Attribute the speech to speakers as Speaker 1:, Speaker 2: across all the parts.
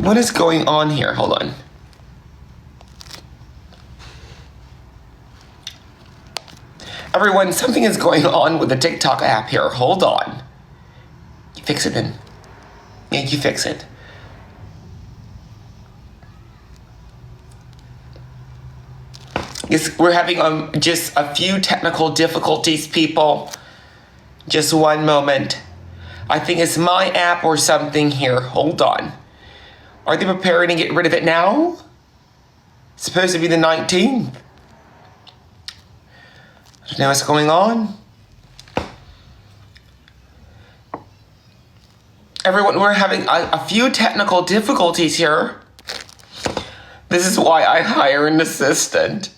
Speaker 1: What is going on here? Hold on. Everyone, something is going on with the TikTok app here. Hold on. You fix it then. Yeah, you fix it. Yes, we're having just a few technical difficulties, people. Just one moment. I think it's my app or something here. Hold on. Are they preparing to get rid of it now? It's supposed to be the 19th. I don't know what's going on. Everyone, we're having a few technical difficulties here. This is why I hire an assistant.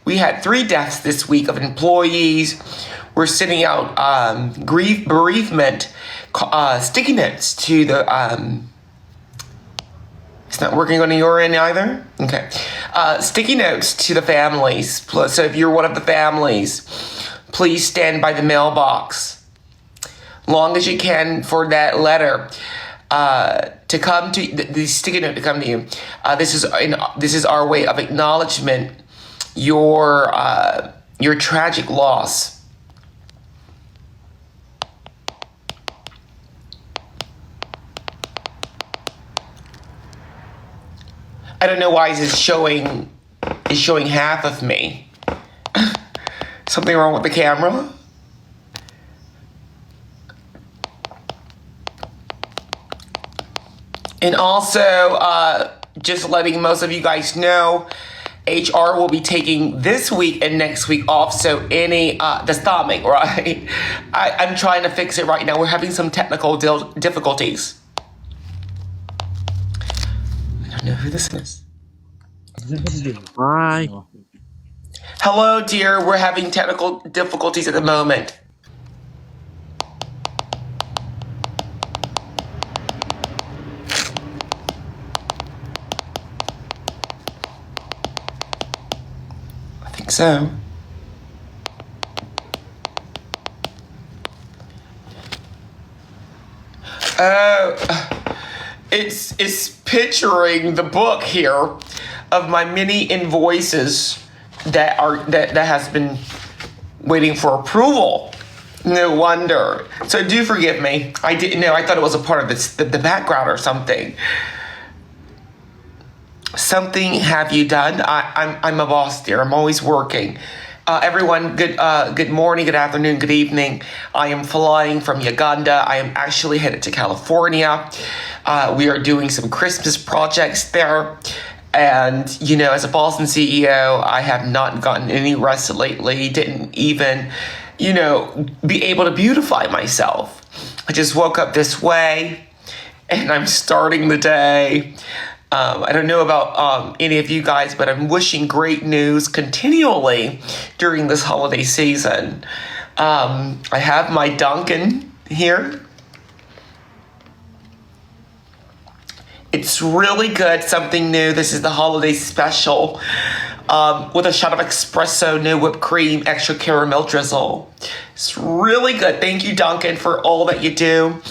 Speaker 1: We had 3 deaths this week of employees. We're sending out bereavement sticky notes to the... It's not working on your end either? Okay. Sticky notes to the families. So if you're one of the families, please stand by the mailbox. Long as you can for that letter to come to... The sticky note to come to you. This is our way of acknowledgement your tragic loss. I don't know why it's showing half of me. Something wrong with the camera? And also, just letting most of you guys know, HR will be taking this week and next week off, so the stomach, right? I'm trying to fix it right now. We're having some technical difficulties. I don't know who this is.
Speaker 2: Hi.
Speaker 1: Hello, dear. We're having technical difficulties at the moment. So, it's picturing the book here of my many invoices that has been waiting for approval. No wonder. So do forgive me. I didn't know. I thought it was a part of the background or something. Something have you done? I'm a boss, dear. I'm always working. Everyone, good morning, good afternoon, good evening. I am flying from Uganda. I am actually headed to California. We are doing some Christmas projects there. And, as a boss and CEO, I have not gotten any rest lately. Didn't even, be able to beautify myself. I just woke up this way and I'm starting the day. I don't know about any of you guys, but I'm wishing great news continually during this holiday season. I have my Dunkin' here. It's really good, something new. This is the holiday special with a shot of espresso, no whipped cream, extra caramel drizzle. It's really good. Thank you, Dunkin', for all that you do.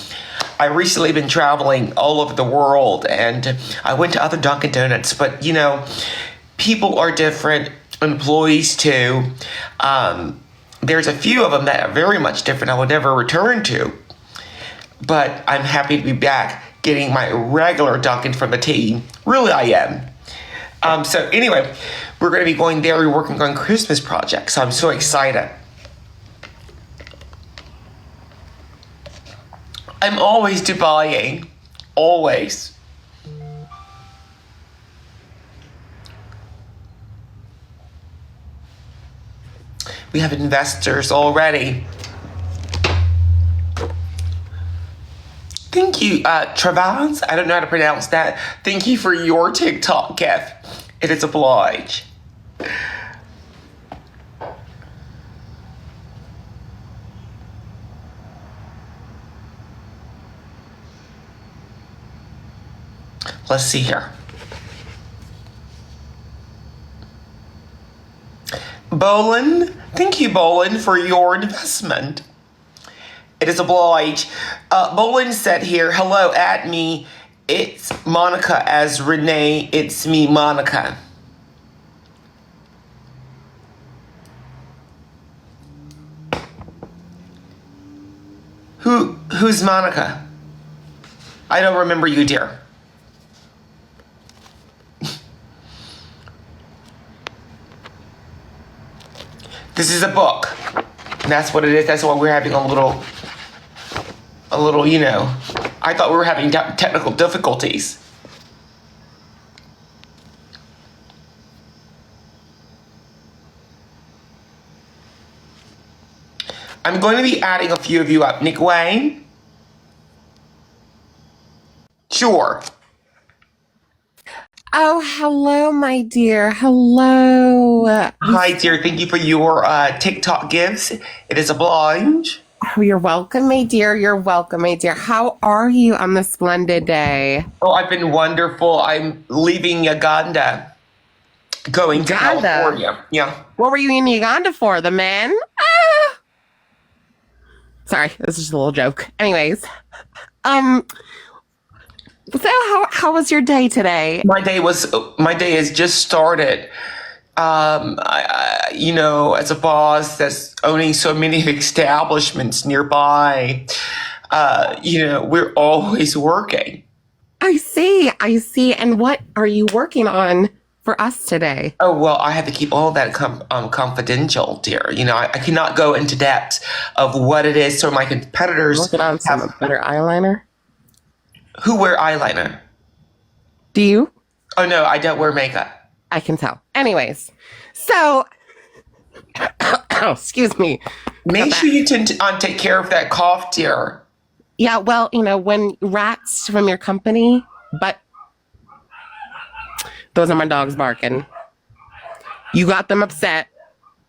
Speaker 1: I recently been traveling all over the world, and I went to other Dunkin' Donuts, but, people are different, employees too. There's a few of them that are very much different I would never return to, but I'm happy to be back getting my regular Dunkin' from the team. Really, I am. So anyway, we're going to be going there. We're working on Christmas projects, so I'm so excited. I'm always Dubaiing. Always. We have investors already. Thank you, Travans. I don't know how to pronounce that. Thank you for your TikTok gift. It is obliged. Let's see here. Bolin, thank you, Bolin, for your investment. It is obliged. Bolin said here, hello, at me. It's Monica as Renee. It's me, Monica. Who's Monica? I don't remember you, dear. This is a book. And that's what it is. That's why we're having a little, I thought we were having technical difficulties. I'm going to be adding a few of you up. Nick Wayne? Sure.
Speaker 2: Oh, hello, my dear. Hello.
Speaker 1: Hi, dear. Thank you for your TikTok gifts. It is obliged.
Speaker 2: Oh, you're welcome, my dear. You're welcome, my dear. How are you on this splendid day?
Speaker 1: Oh, I've been wonderful. I'm leaving Uganda, going to California. Yeah.
Speaker 2: What were you in Uganda for? The men? Sorry, this is just a little joke. Anyways, so how was your day today?
Speaker 1: My day has just started. As a boss that's owning so many establishments nearby, we're always working.
Speaker 2: I see. And what are you working on for us today?
Speaker 1: Oh, well, I have to keep all that confidential, dear. I cannot go into depth of what it is so my competitors
Speaker 2: Working on some better eyeliner?
Speaker 1: Who wear eyeliner?
Speaker 2: Do you?
Speaker 1: Oh, no, I don't wear makeup.
Speaker 2: I can tell. Anyways, so, excuse me.
Speaker 1: Make sure you take care of that cough, dear.
Speaker 2: Yeah, well, when rats from your company, but those are my dogs barking. You got them upset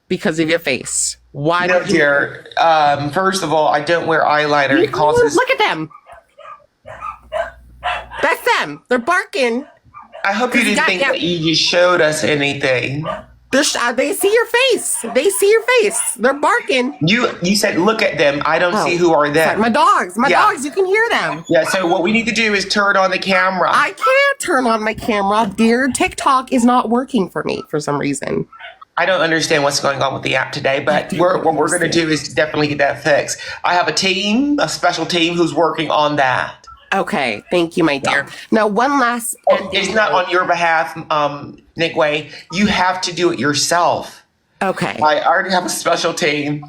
Speaker 2: because of your face. Why?
Speaker 1: No, dear. First of all, I don't wear eyeliner. It causes.
Speaker 2: Look at them. That's them. They're barking.
Speaker 1: I hope you didn't think that you just showed us anything.
Speaker 2: They see your face. They see your face. They're barking.
Speaker 1: You said look at them. I don't see who are them.
Speaker 2: Sorry, my dogs. My dogs. You can hear them.
Speaker 1: Yeah. So what we need to do is turn on the camera.
Speaker 2: I can't turn on my camera, dear. TikTok is not working for me for some reason.
Speaker 1: I don't understand what's going on with the app today, but what we're going to do is definitely get that fixed. I have a special team who's working on that.
Speaker 2: Okay, thank you, my dear. Yeah. Now, one last...
Speaker 1: It's not on your behalf, Nick Way. You have to do it yourself.
Speaker 2: Okay.
Speaker 1: I already have a special team.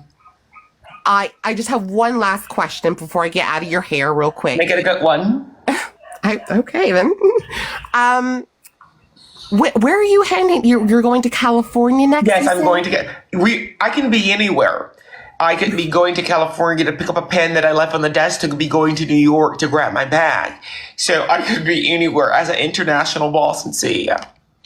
Speaker 2: I just have one last question before I get out of your hair real quick.
Speaker 1: Make it a good one.
Speaker 2: Okay, then. Where are you heading? You're going to California next?
Speaker 1: Yes, I'm going to I can be anywhere. I could be going to California to pick up a pen that I left on the desk to be going to New York to grab my bag. So I could be anywhere as an international boss and CEO.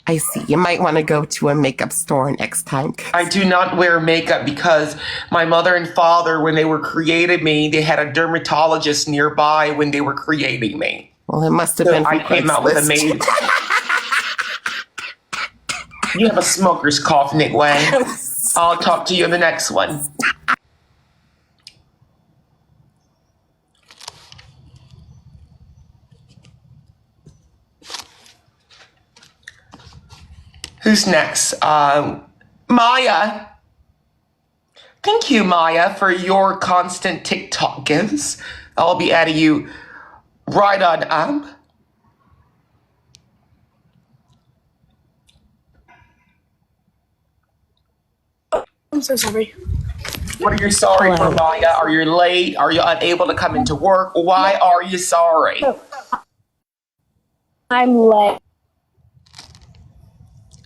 Speaker 2: I see. You might want to go to a makeup store next time.
Speaker 1: I do not wear makeup because my mother and father, when they were creating me, they had a dermatologist nearby when they were creating me.
Speaker 2: Well, it must have been.
Speaker 1: I came out with a maid. You have a smoker's cough, Nick Way. I'll talk to you in the next one. Who's next? Maya. Thank you, Maya, for your constant TikTok gifts. I'll be adding you right on up.
Speaker 3: I'm so sorry.
Speaker 1: What are you sorry for, Maya? Are you late? Are you unable to come into work? Why are you sorry?
Speaker 3: I'm late.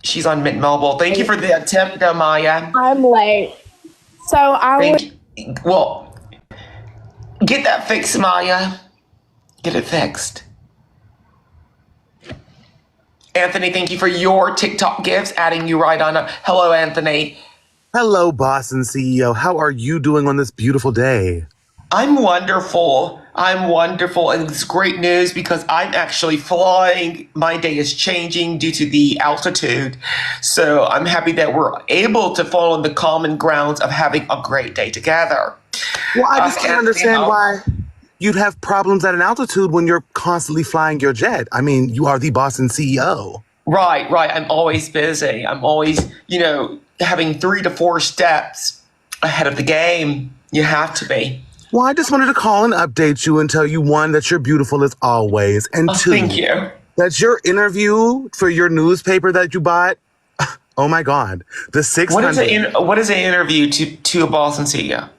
Speaker 1: She's on Mint Mobile. Thank you for the attempt, though, Maya.
Speaker 3: I'm late. So
Speaker 1: Well, get that fixed, Maya. Get it fixed. Anthony, thank you for your TikTok gifts, adding you right on up. Hello, Anthony.
Speaker 4: Hello, boss and CEO. How are you doing on this beautiful day?
Speaker 1: I'm wonderful. And it's great news because I'm actually flying. My day is changing due to the altitude. So I'm happy that we're able to fall on the common grounds of having a great day together.
Speaker 4: Well, I just can't
Speaker 1: Anthony,
Speaker 4: understand
Speaker 1: how?
Speaker 4: why you'd have problems at an altitude when you're constantly flying your jet. I mean, you are the boss and CEO.
Speaker 1: Right, right. I'm always busy. I'm always, having 3 to 4 steps ahead of the game. You have to be.
Speaker 4: Well, I just wanted to call and update you and tell you, one, that you're beautiful as always, and
Speaker 1: Oh, thank
Speaker 4: two,
Speaker 1: you.
Speaker 4: that your interview for your newspaper that you bought, oh my God, the
Speaker 1: What is
Speaker 4: 600.
Speaker 1: what is an interview to a boss and CEO?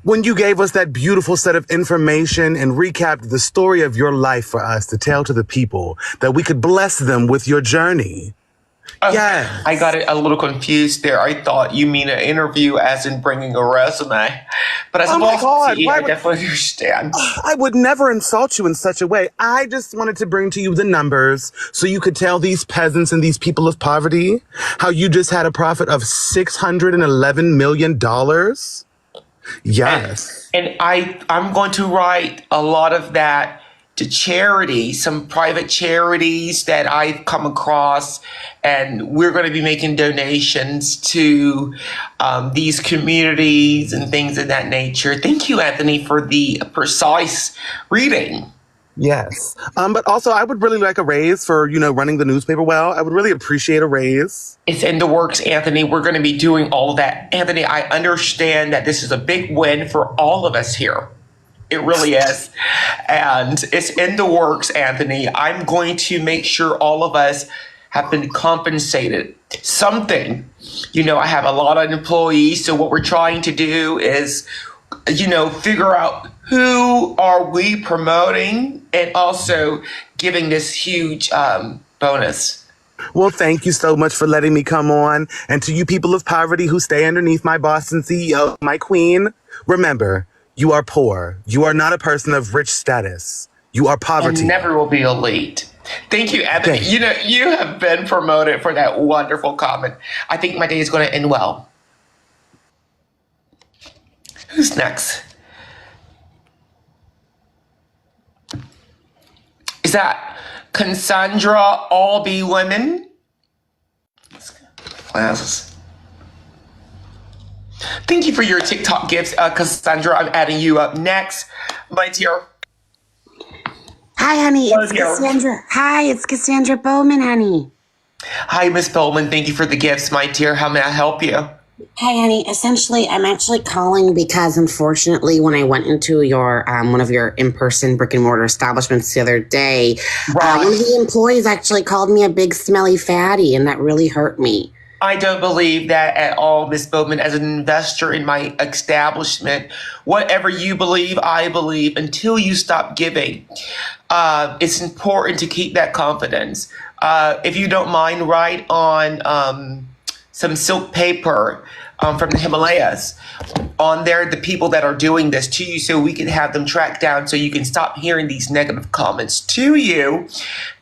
Speaker 4: When you gave us that beautiful set of information and recapped the story of your life for us to tell to the people, that we could bless them with your journey.
Speaker 1: Oh, I
Speaker 4: Yes.
Speaker 1: got it a little confused there. I thought you mean an interview as in bringing a resume. But as a
Speaker 4: Oh my
Speaker 1: boss and
Speaker 4: God,
Speaker 1: CEO,
Speaker 4: why
Speaker 1: I
Speaker 4: would
Speaker 1: definitely understand.
Speaker 4: I would never insult you in such a way. I just wanted to bring to you the numbers so you could tell these peasants and these people of poverty how you just had a profit of $611 million.
Speaker 1: And
Speaker 4: Yes.
Speaker 1: I'm going to write a lot of that to charity, some private charities that I've come across, and we're going to be making donations to these communities and things of that nature. Thank you, Anthony, for the precise reading.
Speaker 4: Yes. But also I would really like a raise for, running the newspaper well. I would really appreciate a raise.
Speaker 1: It's in the works, Anthony. We're going to be doing all that. Anthony, I understand that this is a big win for all of us here. It really is. And it's in the works, Anthony. I'm going to make sure all of us have been compensated something. I have a lot of employees. So what we're trying to do is, figure out who are we promoting and also giving this huge bonus.
Speaker 4: Well, thank you so much for letting me come on. And to you people of poverty who stay underneath my boss and CEO, my queen, remember, you are poor. You are not a person of rich status. You are
Speaker 1: And
Speaker 4: poverty.
Speaker 1: never will be elite. Thank you, Anthony.
Speaker 4: Okay.
Speaker 1: You have been promoted for that wonderful comment. I think my day is going to end well. Who's next? Is that Cassandra All Be Women? Glasses. Thank you for your TikTok gifts, Cassandra. I'm adding you up next. My dear.
Speaker 5: Hi, honey.
Speaker 1: Hello,
Speaker 5: It's
Speaker 1: dear.
Speaker 5: Cassandra. Hi, it's Cassandra Bowman, honey.
Speaker 1: Hi, Miss Bowman. Thank you for the gifts, my dear. How may I help you?
Speaker 5: Hi, honey. Essentially, I'm actually calling because, unfortunately, when I went into your one of your in-person brick and mortar establishments the other day, one of the employees actually called me a big smelly fatty, and that really hurt me.
Speaker 1: I don't believe that at all, Miss Bowman. As an investor in my establishment, whatever you believe, I believe until you stop giving. It's important to keep that confidence. If you don't mind, write on some silk paper from the Himalayas on there the people that are doing this to you so we can have them tracked down so you can stop hearing these negative comments to you.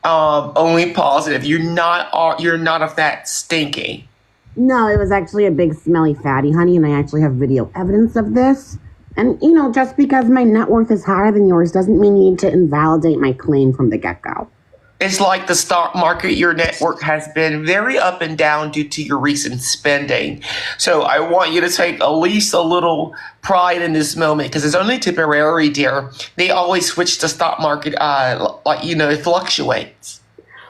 Speaker 1: Only positive. You're not of that stinky.
Speaker 5: No, it was actually a big smelly fatty, honey, and I actually have video evidence of this. And, just because my net worth is higher than yours doesn't mean you need to invalidate my claim from the get-go.
Speaker 1: It's like the stock market. Your network has been very up and down due to your recent spending. So I want you to take at least a little pride in this moment because it's only temporary, dear. They always switch the stock market, it fluctuates.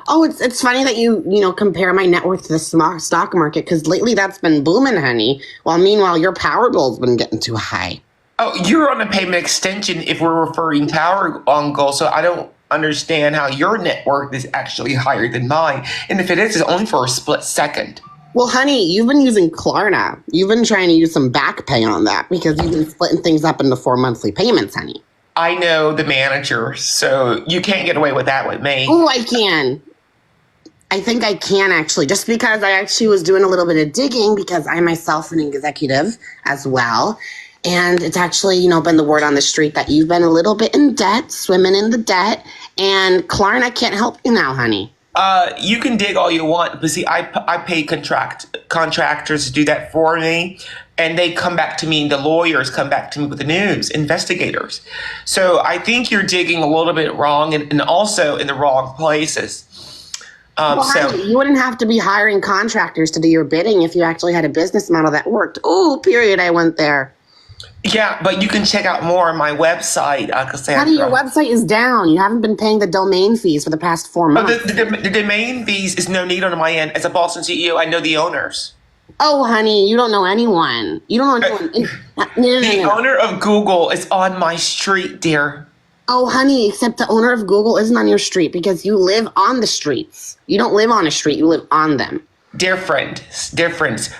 Speaker 5: Oh, it's funny that you compare my net worth to the stock market because lately that's been booming, honey. While meanwhile your power bill's been getting too high.
Speaker 1: Oh, you're on a payment extension if we're referring power on goal. So I don't understand how your net worth is actually higher than mine. And if it is, it's only for a split second.
Speaker 5: Well, honey, you've been using Klarna. You've been trying to use some back pay on that because you've been splitting things up into 4 monthly payments, honey.
Speaker 1: I know the manager, so you can't get away with that with me.
Speaker 5: Oh, I can. I think I can actually, just because I actually was doing a little bit of digging because I myself am an executive as well. And it's actually, been the word on the street that you've been a little bit in debt, swimming in the debt, and Klarna can't help you now, honey.
Speaker 1: You can dig all you want, but see, I pay contractors to do that for me, and they come back to me, and the lawyers come back to me with the news, investigators. So I think you're digging a little bit wrong and also in the wrong places.
Speaker 5: Honey, you wouldn't have to be hiring contractors to do your bidding if you actually had a business model that worked. Oh, period, I went there.
Speaker 1: Yeah, but you can check out more on my website,
Speaker 5: Honey, your
Speaker 1: Cassandra.
Speaker 5: website is down. You haven't been paying the domain fees for the past 4
Speaker 1: But
Speaker 5: months.
Speaker 1: the domain fees is no need on my end. As a Boston CEO, I know the owners.
Speaker 5: Oh, honey, you don't know anyone. You don't know anyone. No, no, no,
Speaker 1: The
Speaker 5: no.
Speaker 1: owner of Google is on my street, dear.
Speaker 5: Oh, honey, except the owner of Google isn't on your street because you live on the streets. You don't live on a street, you live on them.
Speaker 1: Different.
Speaker 5: Very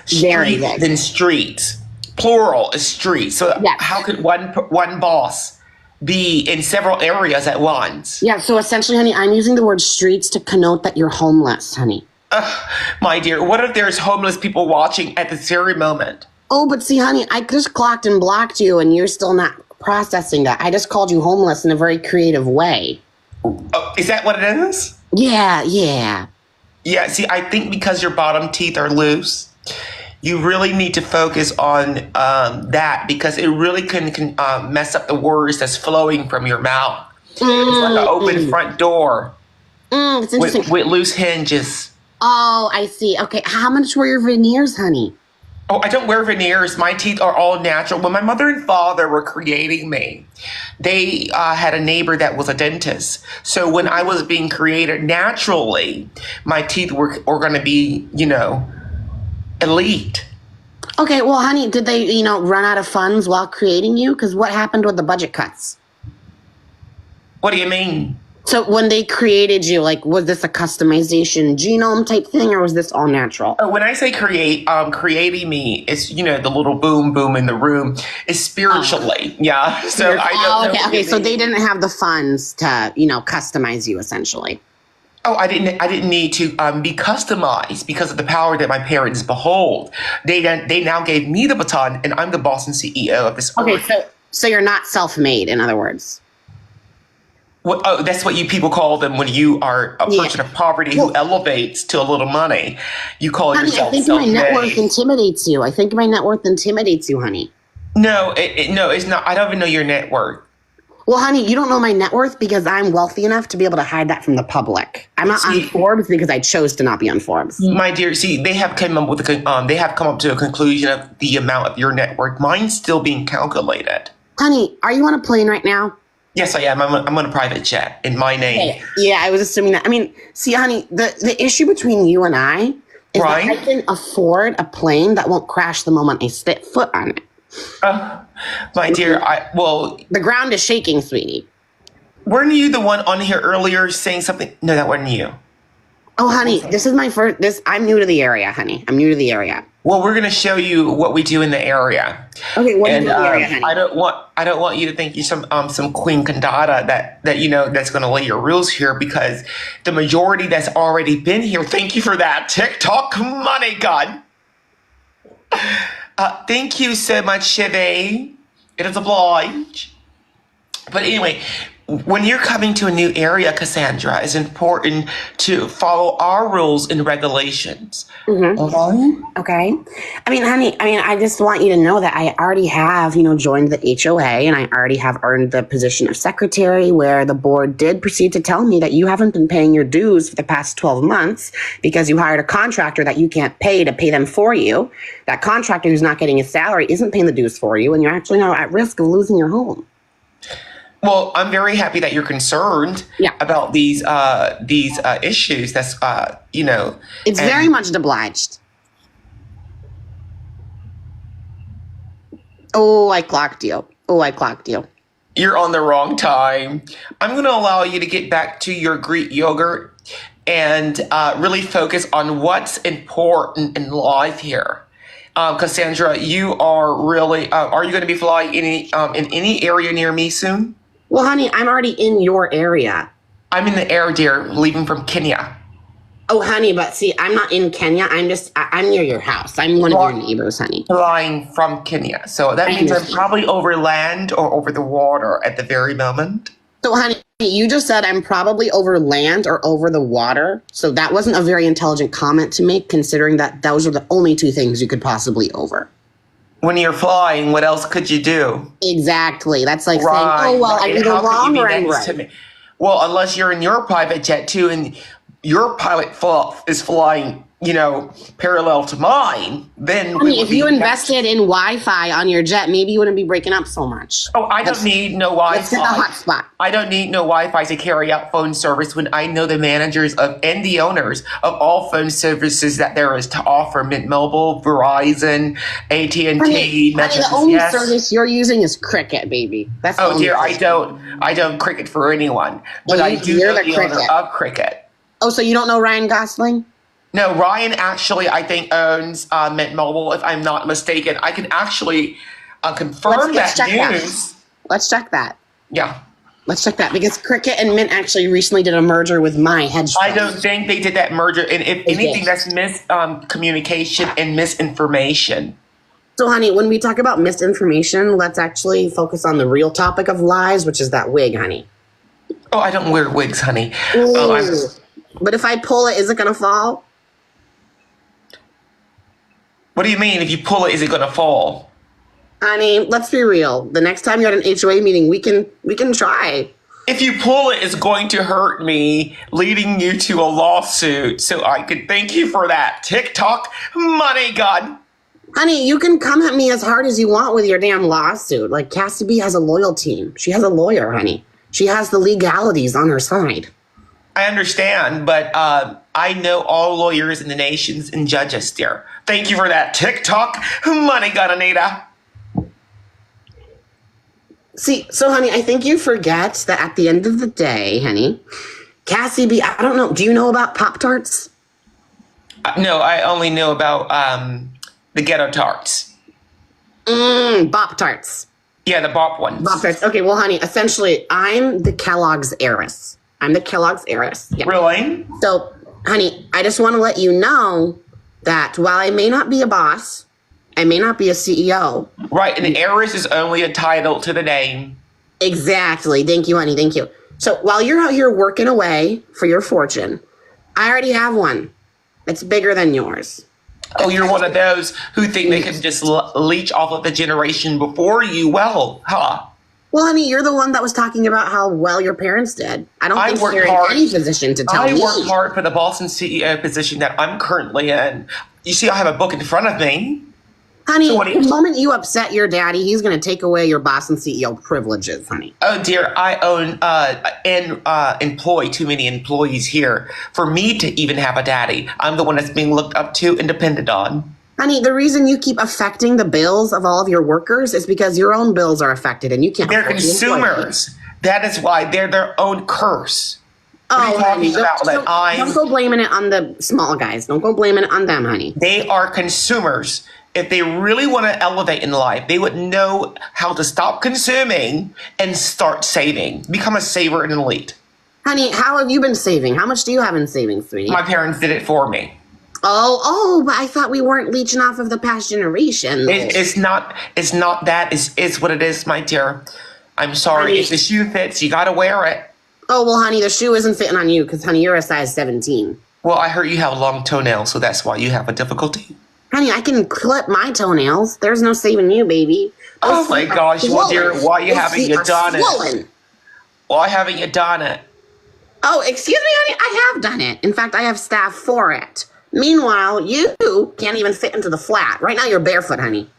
Speaker 1: Street
Speaker 5: good.
Speaker 1: than streets. Plural is street. So
Speaker 5: Yes.
Speaker 1: how could one boss be in several areas at once?
Speaker 5: Yeah, so essentially, honey, I'm using the word streets to connote that you're homeless, honey.
Speaker 1: My dear, what if there's homeless people watching at this very moment?
Speaker 5: Oh, but see, honey, I just clocked and blocked you and you're still not processing that. I just called you homeless in a very creative way.
Speaker 1: Oh, is that what it is?
Speaker 5: Yeah.
Speaker 1: Yeah, see, I think because your bottom teeth are loose, you really need to focus on that because it really can mess up the words that's flowing from your mouth. It's like an open front door
Speaker 5: It's interesting.
Speaker 1: with loose hinges.
Speaker 5: Oh, I see. Okay, how much were your veneers, honey?
Speaker 1: Oh, I don't wear veneers. My teeth are all natural. When my mother and father were creating me, they had a neighbor that was a dentist. So when I was being created naturally, my teeth were going to be, elite.
Speaker 5: Okay, well, honey, did they, run out of funds while creating you? Because what happened with the budget cuts?
Speaker 1: What do you mean?
Speaker 5: So when they created you, like, was this a customization genome type thing, or was this all natural?
Speaker 1: When I say creating me, it's the little boom boom in the room is spiritually, yeah. So I don't know.
Speaker 5: Okay. So they didn't have the funds to, customize you essentially.
Speaker 1: Oh, I didn't need to be customized because of the power that my parents behold. They now gave me the baton, and I'm the boss and CEO of this.
Speaker 5: Okay,
Speaker 1: earth.
Speaker 5: so you're not self-made, in other words.
Speaker 1: That's what you people call them when you are a person of poverty who elevates to a little money. You call
Speaker 5: Honey, I
Speaker 1: yourself
Speaker 5: think my net worth
Speaker 1: self-made.
Speaker 5: intimidates you. honey.
Speaker 1: No, no, it's not. I don't even know your net worth.
Speaker 5: Well, honey, you don't know my net worth because I'm wealthy enough to be able to hide that from the public. I'm not on Forbes because I chose to not be on Forbes.
Speaker 1: My dear, see, they have come up to a conclusion of the amount of your net worth. Mine's still being calculated.
Speaker 5: Honey, are you on a plane right now?
Speaker 1: Yes, I am. I'm on a private jet in my name.
Speaker 5: Okay. Yeah, I was assuming that. I mean, see, honey, the issue between you and I is that I can afford a plane that won't crash the moment I step foot on it.
Speaker 1: My dear,
Speaker 5: The ground is shaking, sweetie.
Speaker 1: weren't you the one on here earlier saying something? No, that wasn't you.
Speaker 5: Oh, honey, this is my first. I'm new to the area, honey. I'm new to the area.
Speaker 1: Well, we're gonna show you what we do in the area.
Speaker 5: Okay, what do you
Speaker 1: And
Speaker 5: do in the area, honey?
Speaker 1: I don't want you to think you're some queen candada that that's gonna lay your rules here because the majority that's already been here. Thank you for that TikTok money, God. Thank you so much, Chevy. It is obliged. But anyway, when you're coming to a new area, Cassandra, it's important to follow our rules and regulations.
Speaker 5: Okay. I mean, honey, I just want you to know that I already have, joined the HOA and I already have earned the position of secretary where the board did proceed to tell me that you haven't been paying your dues for the past 12 months because you hired a contractor that you can't pay to pay them for you. That contractor who's not getting his salary isn't paying the dues for you and you're actually now at risk of losing your home.
Speaker 1: Well, I'm very happy that you're concerned about these issues. That's
Speaker 5: It's very much obliged. Oh, I clocked you.
Speaker 1: You're on the wrong time. I'm going to allow you to get back to your Greek yogurt and really focus on what's important in life here. Cassandra, you are really. Are you going to be flying in any area near me soon?
Speaker 5: Well, honey, I'm already in your area.
Speaker 1: I'm in the air, dear, leaving from Kenya.
Speaker 5: Oh, honey, but see, I'm not in Kenya. I'm near your house. I'm one of your neighbors, honey.
Speaker 1: Flying from Kenya. So that means I'm probably over land or over the water at the very moment.
Speaker 5: So, honey, you just said I'm probably over land or over the water. So that wasn't a very intelligent comment to make, considering that those are the only two things you could possibly over.
Speaker 1: When you're flying, what else could you do?
Speaker 5: Exactly. That's like saying, oh, well, I'm either wrong or I'm right.
Speaker 1: Well, unless you're in your private jet too, and your pilot is flying parallel to mine, then
Speaker 5: I mean, if you invested in Wi-Fi on your jet, maybe you wouldn't be breaking up so much.
Speaker 1: Oh, I don't need no
Speaker 5: Let's get the
Speaker 1: Wi-Fi.
Speaker 5: hotspot.
Speaker 1: I don't need no Wi-Fi to carry out phone service when I know the managers and the owners of all phone services that there is to offer: Mint Mobile, Verizon, AT&T,
Speaker 5: Honey,
Speaker 1: Metro.
Speaker 5: the only
Speaker 1: Yes.
Speaker 5: service you're using is Cricket, baby. That's the
Speaker 1: Oh
Speaker 5: only
Speaker 1: dear, I
Speaker 5: service.
Speaker 1: don't cricket for anyone, but
Speaker 5: Oh,
Speaker 1: I do
Speaker 5: you're
Speaker 1: know
Speaker 5: the
Speaker 1: the owner
Speaker 5: cricket.
Speaker 1: of cricket.
Speaker 5: Oh, so you don't know Ryan Gosling?
Speaker 1: No, Ryan actually, I think, owns Mint Mobile, if I'm not mistaken. I can actually confirm
Speaker 5: Let's
Speaker 1: that
Speaker 5: check
Speaker 1: news.
Speaker 5: Let's check that.
Speaker 1: Yeah.
Speaker 5: Let's check that because Cricket and Mint actually recently did a merger with my hedge fund.
Speaker 1: I don't think they did that merger. And if anything,
Speaker 5: did.
Speaker 1: that's miscommunication and misinformation.
Speaker 5: So, honey, when we talk about misinformation, let's actually focus on the real topic of lies, which is that wig, honey.
Speaker 1: Oh, I don't wear wigs, honey.
Speaker 5: Ooh. But if I pull it, is it gonna fall?
Speaker 1: What do you mean? If you pull it, is it going to fall?
Speaker 5: Honey, let's be real. The next time you're at an HOA meeting, we can try.
Speaker 1: If you pull it, it's going to hurt me, leading you to a lawsuit. So I could thank you for that. TikTok money gun.
Speaker 5: Honey, you can come at me as hard as you want with your damn lawsuit. Like, Cassie B has a loyal team. She has a lawyer, honey. She has the legalities on her side.
Speaker 1: I understand, but I know all lawyers in the nations and judges, dear. Thank you for that TikTok money gun, Anita.
Speaker 5: See, so, honey, I think you forget that at the end of the day, honey, Cassie B, I don't know, do you know about Pop-Tarts?
Speaker 1: No, I only know about the ghetto tarts.
Speaker 5: Bop-Tarts.
Speaker 1: Yeah, the bop ones.
Speaker 5: Pop-Tarts. Okay, well, honey, essentially, I'm the Kellogg's heiress. Yeah.
Speaker 1: Really?
Speaker 5: So, honey, I just want to let you know that while I may not be a boss, I may not be a CEO.
Speaker 1: Right, and the heiress is only a title to the name.
Speaker 5: Exactly. Thank you, honey. Thank you. So while you're out here working away for your fortune, I already have one that's bigger than yours.
Speaker 1: Oh, you're one of those who think they can just leech off of the generation before you. Well, huh?
Speaker 5: Well, honey, you're the one that was talking about how well your parents did. I don't think
Speaker 1: worked
Speaker 5: you're
Speaker 1: hard.
Speaker 5: in any position to tell me.
Speaker 1: I worked hard for the Boston CEO position that I'm currently in. You see, I have a book in front of me.
Speaker 5: Honey,
Speaker 1: So what do you-
Speaker 5: the moment you upset your daddy, he's going to take away your boss and CEO privileges, honey.
Speaker 1: Oh dear, I own and employ too many employees here for me to even have a daddy. I'm the one that's being looked up to and depended on.
Speaker 5: Honey, the reason you keep affecting the bills of all of your workers is because your own bills are affected and you can't
Speaker 1: They're
Speaker 5: afford to employ them.
Speaker 1: consumers. That is why they're their own curse. What are you
Speaker 5: Oh,
Speaker 1: talking
Speaker 5: honey,
Speaker 1: about? That
Speaker 5: don't go blaming it on the small guys. Don't go blaming it on them, honey.
Speaker 1: They are consumers. If they really want to elevate in life, they would know how to stop consuming and start saving. Become a saver and elite.
Speaker 5: Honey, how have you been saving? How much do you have in savings, sweetie?
Speaker 1: My parents did it for me.
Speaker 5: Oh, but I thought we weren't leeching off of the past generation.
Speaker 1: It's not that. It's what it is, my dear. I'm sorry.
Speaker 5: Honey.
Speaker 1: If the shoe fits, you gotta wear it.
Speaker 5: Oh, well, honey, the shoe isn't fitting on you because, honey, you're a size 17.
Speaker 1: Well, I heard you have long toenails, so that's why you have a difficulty.
Speaker 5: Honey, I can clip my toenails. There's no saving you, baby.
Speaker 1: Oh my gosh, well, dear, why you haven't you done it?
Speaker 5: Swollen.
Speaker 1: Why haven't you done it?
Speaker 5: Oh, excuse me, honey, I have done it. In fact, I have staff for it. Meanwhile, you can't even fit into the flat. Right now, you're barefoot, honey.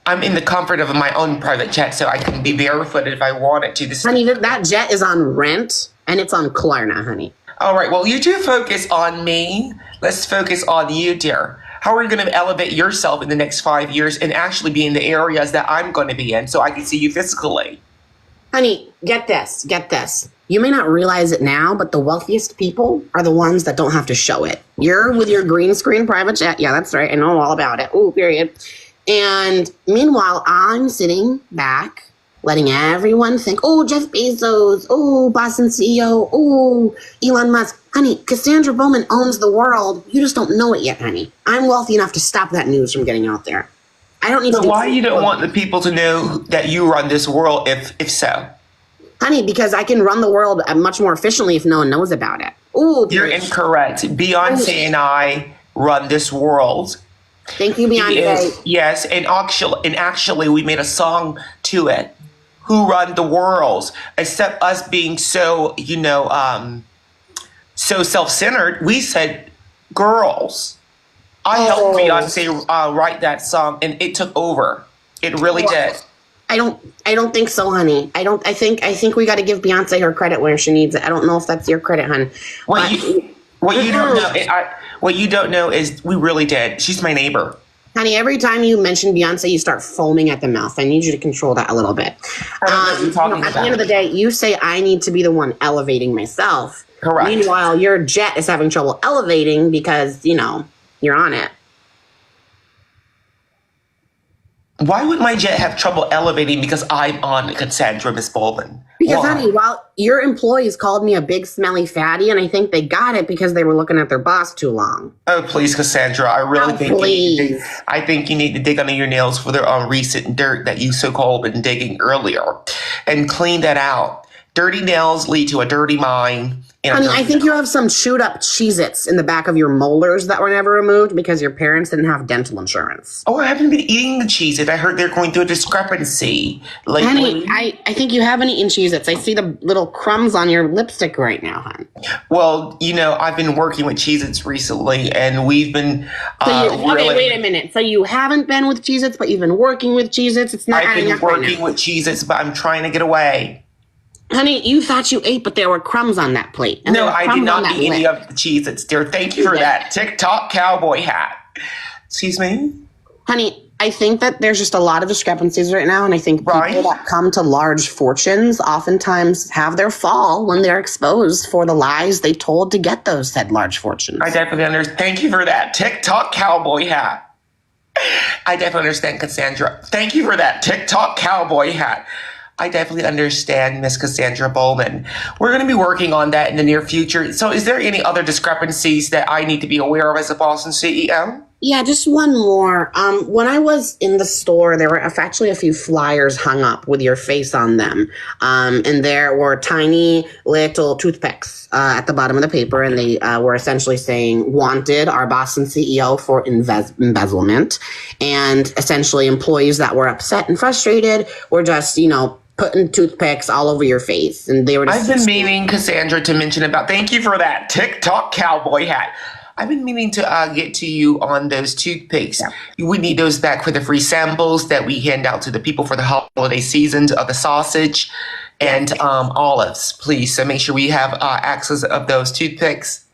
Speaker 1: I'm in the comfort of my own private jet, so I can be barefooted if I wanted to.
Speaker 5: Honey, that jet is on rent, and it's on Klarna, honey.
Speaker 1: All right, well, you two focus on me. Let's focus on you, dear. How are you going to elevate yourself in the next 5 years and actually be in the areas that I'm going to be in so I can see you physically?
Speaker 5: Honey, get this. You may not realize it now, but the wealthiest people are the ones that don't have to show it. You're with your green screen private jet. Yeah, that's right. I know all about it. Ooh, period. And meanwhile, I'm sitting back, letting everyone think, oh, Jeff Bezos, oh, Boston CEO, oh, Elon Musk. Honey, Cassandra Bowman owns the world. You just don't know it yet, honey. I'm wealthy enough to stop that news from getting out there. I don't need to.
Speaker 1: So why you don't want the people to know that you run this world if so?
Speaker 5: Honey, because I can run the world much more efficiently if no one knows about it. Ooh,
Speaker 1: You're incorrect. Beyonce and I run this world.
Speaker 5: Thank you, Beyonce.
Speaker 1: Yes, and actually, we made a song to it. Who run the world? Except us being so, so self-centered, we said girls. I helped Beyonce write that song, and it took over. It really did.
Speaker 5: I don't think so, honey. I think we got to give Beyonce her credit where she needs it. I don't know if that's your credit, hon.
Speaker 1: What you don't know is we really did. She's my neighbor.
Speaker 5: Honey, every time you mention Beyonce, you start foaming at the mouth. I need you to control that a little bit. At the end of the day, you say I need to be the one elevating myself.
Speaker 1: Correct.
Speaker 5: Meanwhile, your jet is having trouble elevating because, you're on it.
Speaker 1: Why would my jet have trouble elevating because I'm on Cassandra, Miss Bowman?
Speaker 5: Because, honey, your employees called me a big smelly fatty, and I think they got it because they were looking at their boss too long.
Speaker 1: Oh, please, Cassandra. I really think you need to dig under your nails for the recent dirt that you so-called been digging earlier and clean that out. Dirty nails lead to a dirty mind.
Speaker 5: Honey, I think you have some chewed up Cheez-Its in the back of your molars that were never removed because your parents didn't have dental insurance.
Speaker 1: Oh, I haven't been eating the Cheez-It. I heard they're going through a discrepancy lately.
Speaker 5: Honey, I think you haven't eaten Cheez-Its. I see the little crumbs on your lipstick right now, hon.
Speaker 1: Well, I've been working with Cheez-Its recently, and we've been
Speaker 5: wait a minute. So you haven't been with Cheez-Its, but you've been working with Cheez-Its? It's not
Speaker 1: I've
Speaker 5: adding
Speaker 1: been
Speaker 5: up right
Speaker 1: working
Speaker 5: now.
Speaker 1: with Cheez-Its, but I'm trying to get away.
Speaker 5: Honey, you thought you ate, but there were crumbs on that plate.
Speaker 1: No, I did not eat any of the Cheez-Its, dear. Thank you for that TikTok cowboy hat. Excuse me?
Speaker 5: Honey, I think that there's just a lot of discrepancies right now, and I think people that come to large fortunes oftentimes have their fall when they're exposed for the lies they told to get those said large fortunes.
Speaker 1: I definitely understand. Thank you for that TikTok cowboy hat. I definitely understand, Cassandra. Thank you for that TikTok cowboy hat. I definitely understand, Miss Cassandra Bowman. We're going to be working on that in the near future. So is there any other discrepancies that I need to be aware of as a Boston CEO?
Speaker 5: Yeah, just one more. When I was in the store, there were actually a few flyers hung up with your face on them. And there were tiny little toothpicks at the bottom of the paper. And they were essentially saying, wanted our Boston CEO for embezzlement. And essentially employees that were upset and frustrated were just, putting toothpicks all over your face. And they were just...
Speaker 1: I've been meaning, Cassandra, to mention about... Thank you for that TikTok cowboy hat. I've been meaning to get to you on those toothpicks. Yeah. We need those back for the free samples that we hand out to the people for the holiday seasons of the sausage and olives, please. So make sure we have access of those toothpicks.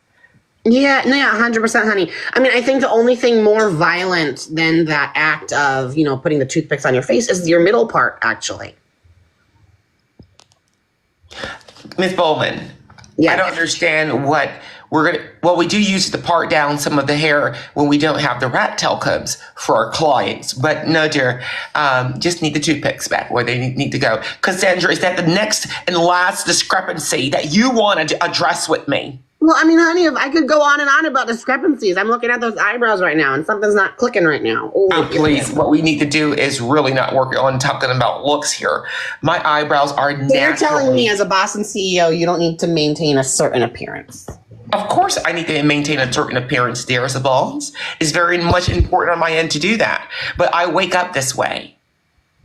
Speaker 5: Yeah, 100%, honey. I mean, I think the only thing more violent than that act of, putting the toothpicks on your face is your middle part, actually.
Speaker 1: Miss Bowman, I don't understand what we're going to... Well, we do use to part down some of the hair when we don't have the rat tail combs for our clients. But no, dear, just need the toothpicks back where they need to go. Cassandra, is that the next and last discrepancy that you want to address with me?
Speaker 5: Well, I mean, honey, if I could go on and on about discrepancies. I'm looking at those eyebrows right now, and something's not clicking right now.
Speaker 1: Oh, please. What we need to do is really not work on talking about looks here. My eyebrows are natural.
Speaker 5: You're telling me as a Boston CEO, you don't need to maintain a certain appearance.
Speaker 1: Of course I need to maintain a certain appearance, dear Isabels. It's very much important on my end to do that. But I wake up this way.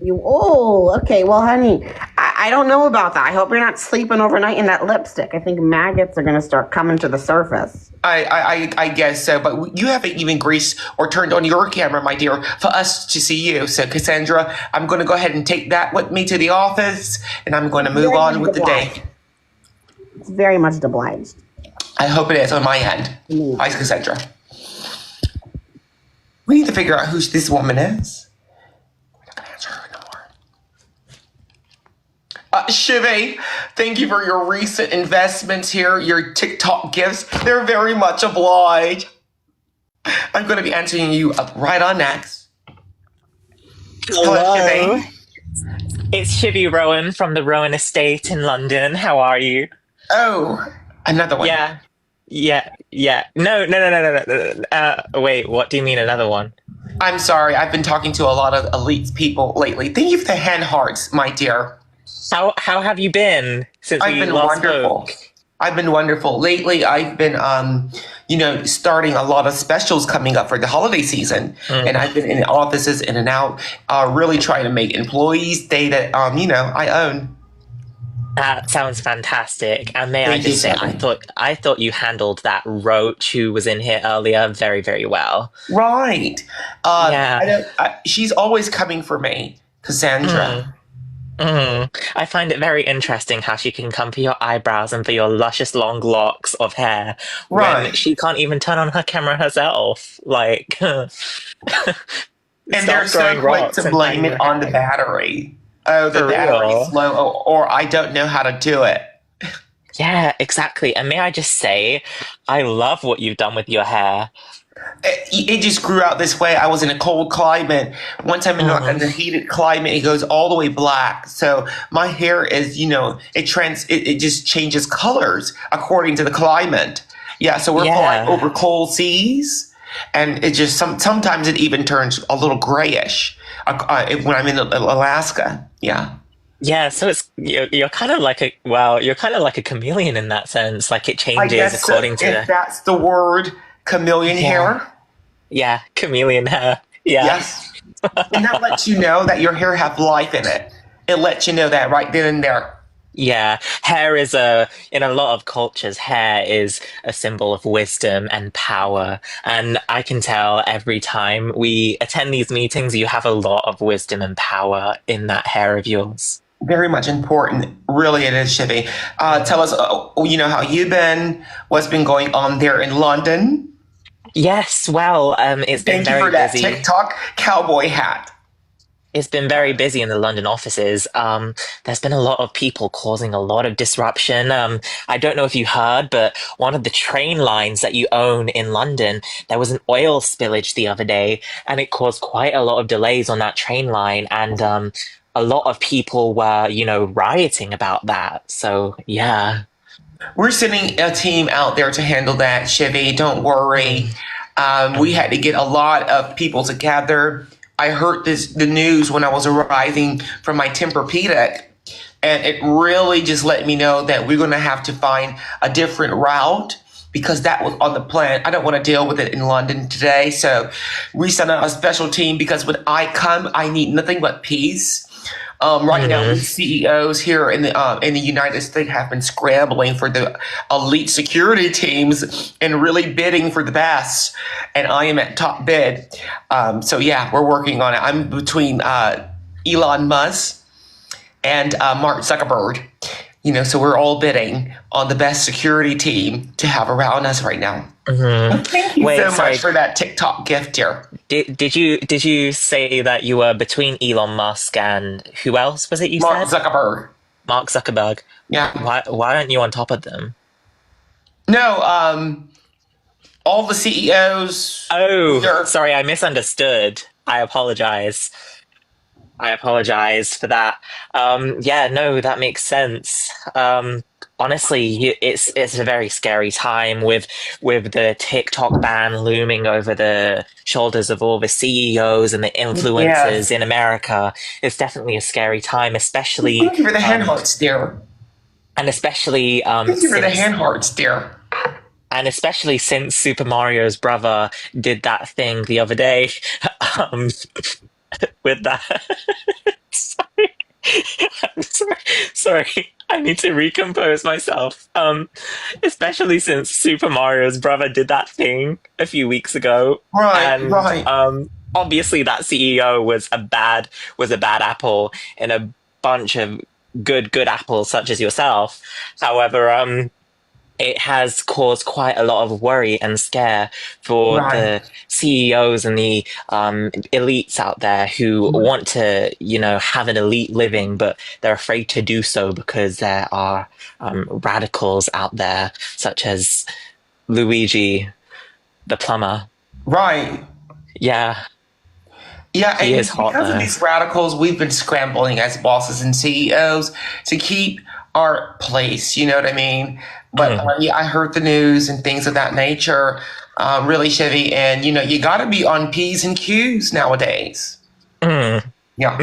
Speaker 5: Okay. Well, honey, I don't know about that. I hope you're not sleeping overnight in that lipstick. I think maggots are going to start coming to the surface.
Speaker 1: I guess so, but you haven't even greased or turned on your camera, my dear, for us to see you. So, Cassandra, I'm going to go ahead and take that with me to the office, and I'm going to move on with the day.
Speaker 5: It's very much obliged.
Speaker 1: I hope it is on my end. Hi, Cassandra. We need to figure out who this woman is. Shivy, thank you for your recent investments here, your TikTok gifts. They're very much obliged. I'm going to be answering you right on next.
Speaker 6: Hello, Shivy. It's Shivy Rowan from the Rowan Estate in London. How are you?
Speaker 1: Oh, another one.
Speaker 6: Yeah. No. Wait, what do you mean another one?
Speaker 1: I'm sorry. I've been talking to a lot of elite people lately. Thank you for the hand hearts, my dear.
Speaker 6: How have you been since we last spoke?
Speaker 1: I've been wonderful. Lately, I've been, starting a lot of specials coming up for the holiday season. And I've been in offices in and out, really trying to make employees stay that, I own.
Speaker 6: That sounds fantastic. And may I
Speaker 1: Thank you,
Speaker 6: just say,
Speaker 1: Chevy.
Speaker 6: I thought you handled that roach who was in here earlier very, very well.
Speaker 1: Right.
Speaker 6: Yeah.
Speaker 1: She's always coming for me, Cassandra.
Speaker 6: Mm, I find it very interesting how she can come for your eyebrows and for your luscious long locks of hair when
Speaker 1: Right.
Speaker 6: she can't even turn on her camera herself. Like,
Speaker 1: And they're
Speaker 6: stop
Speaker 1: so
Speaker 6: throwing
Speaker 1: quick
Speaker 6: rocks
Speaker 1: to
Speaker 6: and
Speaker 1: blame
Speaker 6: hiding
Speaker 1: it
Speaker 6: your
Speaker 1: on the
Speaker 6: hair.
Speaker 1: battery. Oh, the
Speaker 6: For
Speaker 1: battery's
Speaker 6: real.
Speaker 1: slow, or I don't know how to do it.
Speaker 6: Yeah, exactly. And may I just say, I love what you've done with your hair.
Speaker 1: It just grew out this way. I was in a cold climate. Once I'm in like
Speaker 6: Mm,
Speaker 1: a heated climate, it goes all the way black. So my hair is, it just changes colors according to the climate. Yeah, so we're flying
Speaker 6: yeah.
Speaker 1: over cold seas, and it just sometimes it even turns a little grayish when I'm in Alaska. Yeah,
Speaker 6: Yeah, so you're kind of like you're kind of like a chameleon in that sense. Like it
Speaker 1: I
Speaker 6: changes
Speaker 1: guess so,
Speaker 6: according
Speaker 1: if
Speaker 6: to
Speaker 1: that's the word, chameleon
Speaker 6: yeah.
Speaker 1: hair.
Speaker 6: Yeah, chameleon hair. Yeah.
Speaker 1: Yes. And that lets you know that your hair have life in it. It lets you know that right then and there.
Speaker 6: Yeah, in a lot of cultures, hair is a symbol of wisdom and power. And I can tell every time we attend these meetings, you have a lot of wisdom and power in that hair of yours.
Speaker 1: Very much important. Really, it is, Shivy.
Speaker 6: Mm.
Speaker 1: Tell us, how you've been, what's been going on there in London.
Speaker 6: Yes, well, it's been
Speaker 1: Thank you
Speaker 6: very
Speaker 1: for that
Speaker 6: busy.
Speaker 1: TikTok cowboy hat.
Speaker 6: It's been very busy in the London offices. There's been a lot of people causing a lot of disruption. I don't know if you heard, but one of the train lines that you own in London, there was an oil spillage the other day, and it caused quite a lot of delays on that train line. And a lot of people were, rioting about that. So, yeah.
Speaker 1: We're sending a team out there to handle that, Chevy. Don't worry.
Speaker 6: Mm,
Speaker 1: We
Speaker 6: mm,
Speaker 1: had to get a lot of people together. I heard the news when I was arriving from my Tempur-Pedic, and it really just let me know that we're going to have to find a different route because that was on the plan. I don't want to deal with it in London today, so we sent out a special team because when I come, I need nothing but peace. Right now, we
Speaker 6: mm.
Speaker 1: CEOs here in the United States have been scrambling for the elite security teams and really bidding for the best. And I am at top bid. So yeah, we're working on it. I'm between Elon Musk and Mark Zuckerberg. So we're all bidding on the best security team to have around us right now.
Speaker 6: Hmm.
Speaker 1: Thank you
Speaker 6: Wait,
Speaker 1: so much
Speaker 6: sorry.
Speaker 1: for that TikTok gift here.
Speaker 6: Did you say that you were between Elon Musk and who else was it you
Speaker 1: Mark
Speaker 6: said?
Speaker 1: Zuckerberg.
Speaker 6: Mark Zuckerberg.
Speaker 1: Yeah.
Speaker 6: Why aren't you on top of them?
Speaker 1: No, all the CEOs,
Speaker 6: Oh,
Speaker 1: they're
Speaker 6: sorry, I misunderstood. I apologize. I apologize for that. Yeah, no, that makes sense. Honestly, it's a very scary time with the TikTok ban looming over the shoulders of all the CEOs and the influencers
Speaker 1: yes.
Speaker 6: in America. It's definitely a scary time, especially
Speaker 1: Thank you for the hand hearts, dear.
Speaker 6: and especially
Speaker 1: Thank you for the hand hearts, dear.
Speaker 6: since Super Mario's brother did that thing the other day, um, with that. Sorry. I'm sorry. Sorry. I need to recompose myself. Especially since Super Mario's brother did that thing a few weeks ago,
Speaker 1: Right,
Speaker 6: and
Speaker 1: right.
Speaker 6: obviously that CEO was a bad apple in a bunch of good apples such as yourself. However, it has caused quite a lot of worry and scare for
Speaker 1: Right.
Speaker 6: the CEOs and the elites out there who want to, have an elite living, but they're afraid to do so because there are radicals out there, such as Luigi, the plumber.
Speaker 1: Right.
Speaker 6: Yeah,
Speaker 1: Yeah,
Speaker 6: he is
Speaker 1: and
Speaker 6: hot
Speaker 1: because of
Speaker 6: though.
Speaker 1: these radicals, we've been scrambling as bosses and CEOs to keep our place. You know what I mean? But
Speaker 6: Mm,
Speaker 1: yeah, I heard the news and things of that nature. Really, Chevy, and you got to be on P's and Q's nowadays.
Speaker 6: mm.
Speaker 1: Yeah.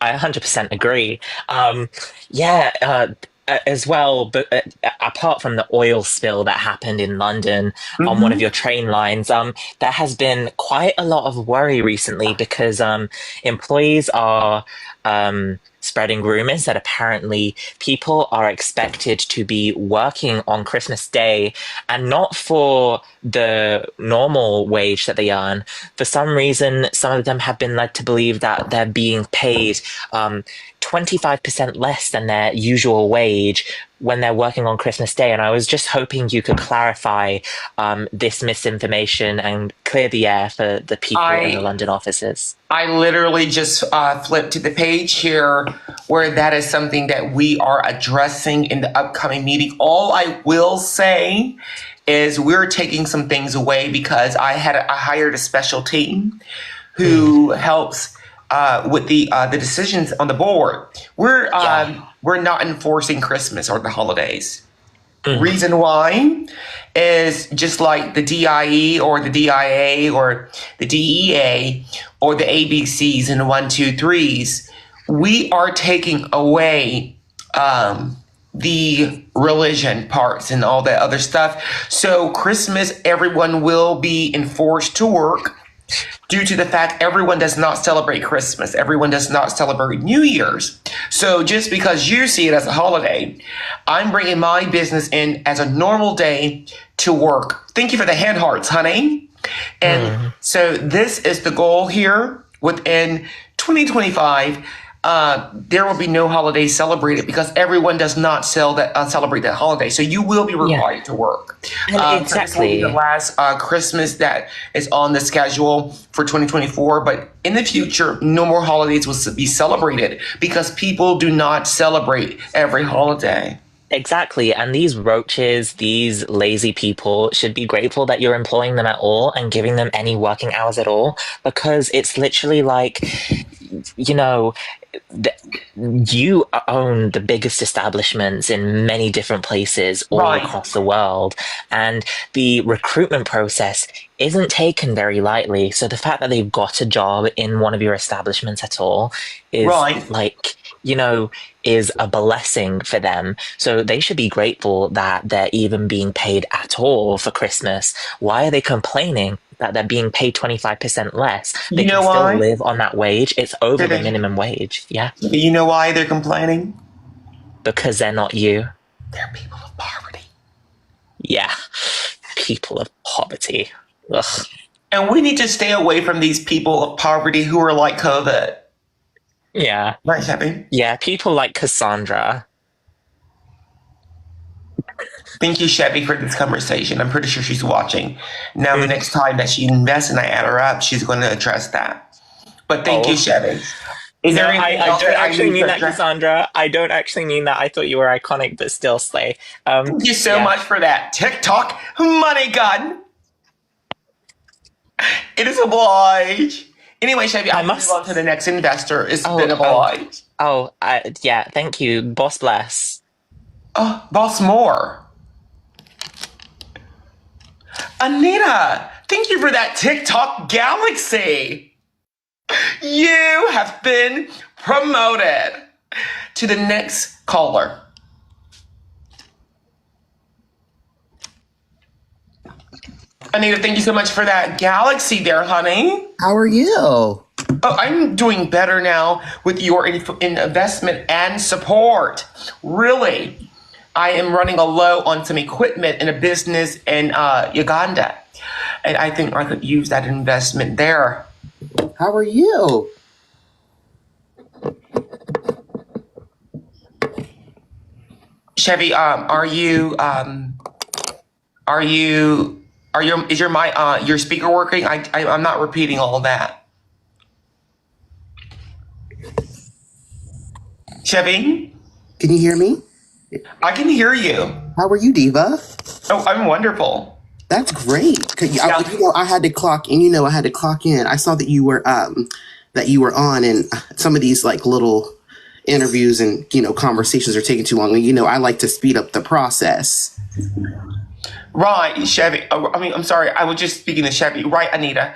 Speaker 6: I 100% agree. Yeah, as well, but apart from the oil spill that happened in London on one of
Speaker 1: Hmm.
Speaker 6: your train lines, there has been quite a lot of worry recently because employees are spreading rumors that apparently people are expected to be working on Christmas Day and not for the normal wage that they earn. For some reason, some of them have been led to believe that they're being paid 25% less than their usual wage when they're working on Christmas Day. And I was just hoping you could clarify this misinformation and clear the air for the people in the London offices.
Speaker 1: I literally just flipped to the page here where that is something that we are addressing in the upcoming meeting. All I will say is we're taking some things away because I hired a special team who helps with the decisions on the board. We're not enforcing Christmas or the holidays. Reason why is just like the DIE or the DIA or the DEA or the ABCs and the 1, 2, 3s, we are taking away the religion parts and all that other stuff. So Christmas, everyone will be enforced to work due to the fact everyone does not celebrate Christmas. Everyone does not celebrate New Year's. So just because you see it as a holiday, I'm bringing my business in as a normal day to work. Thank you for the hand hearts, honey. And so this is the goal here within 2025. There will be no holiday celebrated because everyone does not celebrate that holiday. So you will be required to work.
Speaker 6: Exactly.
Speaker 1: This will be the last Christmas that is on the schedule for 2024. But in the future, no more holidays will be celebrated because people do not celebrate every holiday.
Speaker 6: Exactly. And these roaches, these lazy people should be grateful that you're employing them at all and giving them any working hours at all, because it's literally like, you know, you own the biggest establishments in many different places all across the world, and the recruitment process isn't taken very lightly. So the fact that they've got a job in one of your establishments at all is like, you know, is a blessing for them. So they should be grateful that they're even being paid at all for Christmas. Why are they complaining that they're being paid 25% less? They can still live on that wage. It's over the minimum wage. Yeah.
Speaker 1: You know why they're complaining?
Speaker 6: Because they're not you.
Speaker 1: They're people of poverty.
Speaker 6: Yeah. People of poverty. Ugh.
Speaker 1: And we need to stay away from these people of poverty who are like COVID.
Speaker 6: Yeah.
Speaker 1: Right, Shabby?
Speaker 6: Yeah, people like Cassandra.
Speaker 1: Thank you, Shabby, for this conversation. I'm pretty sure she's watching. Now, the next time that she invests and I add her up, she's going to address that. But thank you, Shabby.
Speaker 6: I don't actually mean that, Cassandra. I don't actually mean that. I thought you were iconic, but still slay.
Speaker 1: Thank you so much for that TikTok money gun. It is obliged. Anyway, Shabby, I must move on to the next investor. It's been obliged.
Speaker 6: Yeah, thank you. Boss bless.
Speaker 1: Boss Moore. Anita, thank you for that TikTok galaxy. You have been promoted to the next caller. Anita, thank you so much for that galaxy there, honey.
Speaker 7: How are you?
Speaker 1: Oh, I'm doing better now with your investment and support. Really. I am running a low on some equipment in a business in Uganda. And I think I could use that investment there.
Speaker 7: How are you?
Speaker 1: Chevy, is your speaker working? I'm not repeating all of that. Chevy?
Speaker 7: Can you hear me?
Speaker 1: I can hear you.
Speaker 7: How are you, Diva?
Speaker 1: Oh, I'm wonderful.
Speaker 7: That's great. I had to clock in. I had to clock in. I saw that you were on, and some of these like little interviews and conversations are taking too long. And I like to speed up the process.
Speaker 1: Right, Chevy. I'm sorry. I was just speaking to Chevy. Right, Anita.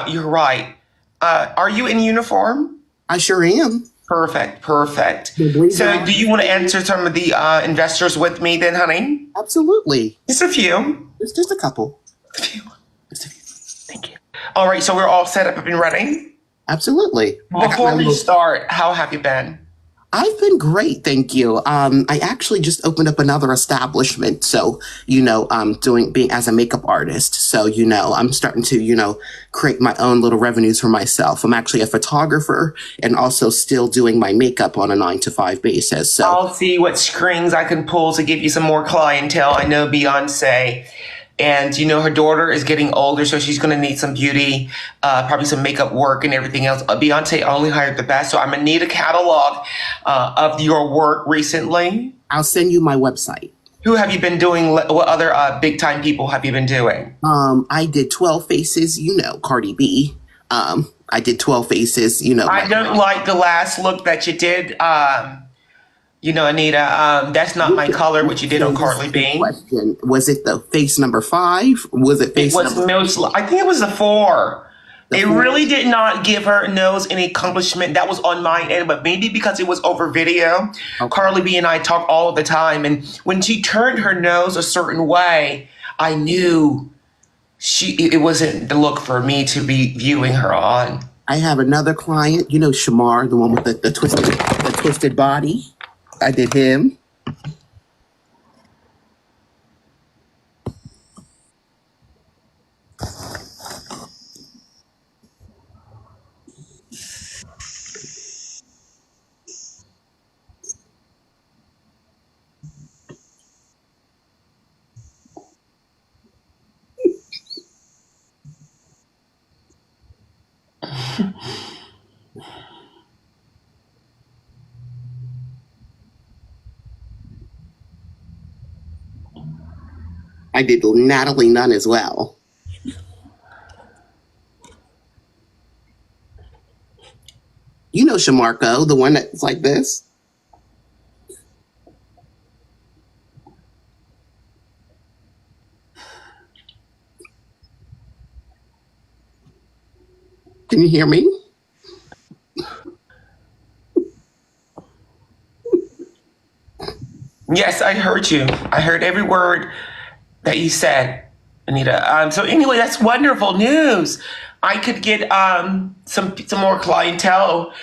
Speaker 1: You're right. Are you in uniform?
Speaker 7: I sure am.
Speaker 1: Perfect. So do you want to answer some of the investors with me then, honey?
Speaker 7: Absolutely.
Speaker 1: Just a few.
Speaker 7: Just a couple.
Speaker 1: Just a few. Thank you. All right, so we're all set up and ready?
Speaker 7: Absolutely.
Speaker 1: Before we start, how have you been?
Speaker 7: I've been great, thank you. I actually just opened up another establishment, so being as a makeup artist. So I'm starting to create my own little revenues for myself. I'm actually a photographer and also still doing my makeup on a 9 to 5 basis. So
Speaker 1: I'll see what strings I can pull to give you some more clientele. I know Beyonce, and her daughter is getting older, so she's going to need some beauty, probably some makeup work and everything else. Beyonce only hired the best, so I'm going to need a catalog of your work recently.
Speaker 7: I'll send you my website.
Speaker 1: Who have you been doing? What other big time people have you been doing?
Speaker 7: I did 12 Faces, Cardi B. I did 12 Faces,
Speaker 1: I don't like the last look that you did. Anita, that's not my color, what you did on Carly B.
Speaker 7: Question. Was it the face number 5? Was it face number
Speaker 1: I think it was the 4. It
Speaker 7: 4?
Speaker 1: really did not give her nose any accomplishment. That was on my end, but maybe because it was over video. Okay. Carly B and I talk all the time, and when she turned her nose a certain way, I knew it wasn't the look for me to be viewing her on.
Speaker 7: I have another client, Shamar, the one with the twisted body. I did him. I did Natalie Nunn as well. Shamarco, the one that's like this. Can you hear me?
Speaker 1: Yes, I heard you. I heard every word that you said, Anita. So anyway, that's wonderful news. I could get some more clientele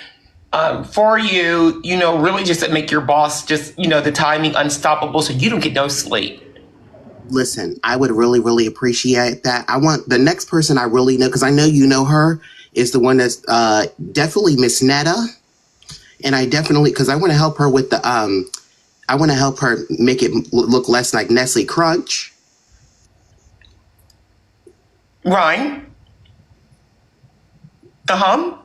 Speaker 1: for you, really just to make your boss just, the timing unstoppable so you don't get no sleep.
Speaker 7: Listen, I would really, really appreciate that. I want the next person I really know, because I know you know her, is the one that's definitely Miss Netta. And I definitely, because I want to help her with the, I want to help her make it look less like Nestle Crunch.
Speaker 1: Right. Uh-huh.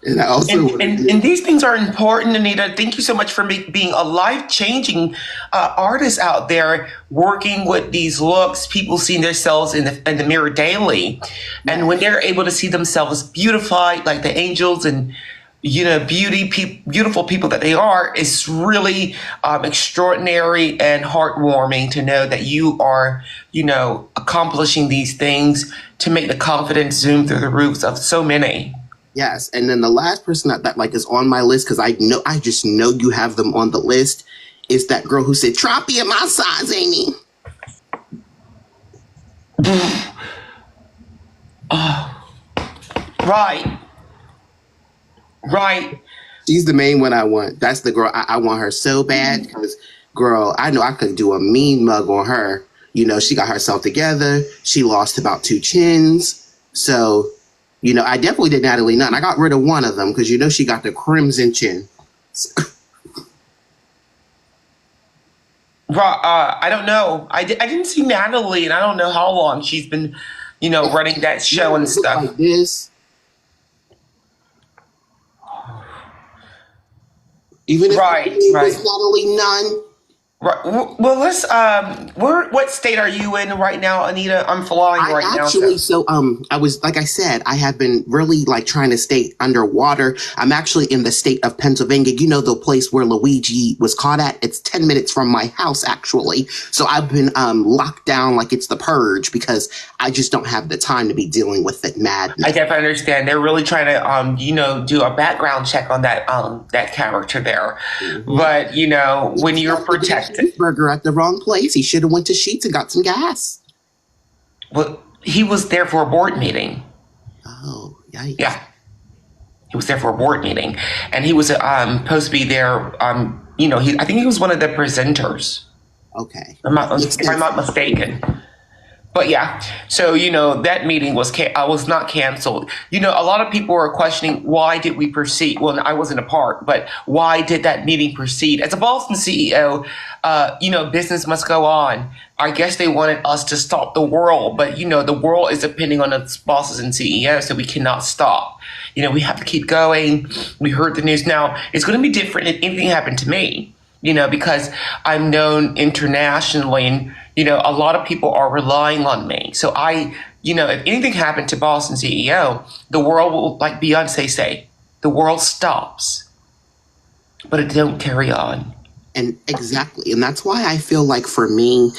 Speaker 7: And I also
Speaker 1: and these things are important, Anita. Thank you so much for being a life-changing artist out there, working with these looks. People seeing themselves in the mirror daily, and when they're able to see themselves beautified like the angels and beautiful people that they are, it's really extraordinary and heartwarming to know that you are, accomplishing these things to make the confidence zoom through the roofs of so many.
Speaker 7: Yes, and then the last person that is on my list, because I just know you have them on the list, is that girl who said, "Troppy in my size, ain't he?"
Speaker 1: Right.
Speaker 7: She's the main one I want. That's the girl I want her so bad, because girl, I know I could do a mean mug on her. She got herself together. She lost about 2 chins. So, I definitely did Natalie Nunn. I got rid of one of them because she got the crimson chin.
Speaker 1: I don't know. I didn't see Natalie, and I don't know how long she's been, running that show and stuff.
Speaker 7: Like this. Even if
Speaker 1: right.
Speaker 7: Natalie Nunn.
Speaker 1: Right. Well, let's. What state are you in right now, Anita? I'm flying right now.
Speaker 7: Actually, so I was, like I said, I have been really trying to stay underwater. I'm actually in the state of Pennsylvania. The place where Luigi was caught at. It's 10 minutes from my house, actually. So I've been locked down like it's the purge because I just don't have the time to be dealing with it madness.
Speaker 1: I definitely understand. They're really trying to, do a background check on that character there. Mm-hmm. But when you're protected.
Speaker 7: Burger at the wrong place. He should have went to Sheetz and got some gas.
Speaker 1: Well, he was there for a board meeting.
Speaker 7: Oh, yikes.
Speaker 1: Yeah. He was there for a board meeting, and he was supposed to be there. I think he was one of the presenters.
Speaker 7: Okay.
Speaker 1: If I'm not mistaken. But yeah, so that meeting was not canceled. A lot of people were questioning, why did we proceed? Well, I wasn't a part, but why did that meeting proceed? As a Boston CEO, business must go on. I guess they wanted us to stop the world, but the world is depending on us bosses and CEOs, so we cannot stop. We have to keep going. We heard the news. Now it's going to be different if anything happened to me. Because I'm known internationally, and a lot of people are relying on me. So if anything happened to Boston CEO, the world will, like Beyonce say, the world stops, but it don't carry on.
Speaker 7: And exactly. And that's why I feel like for me,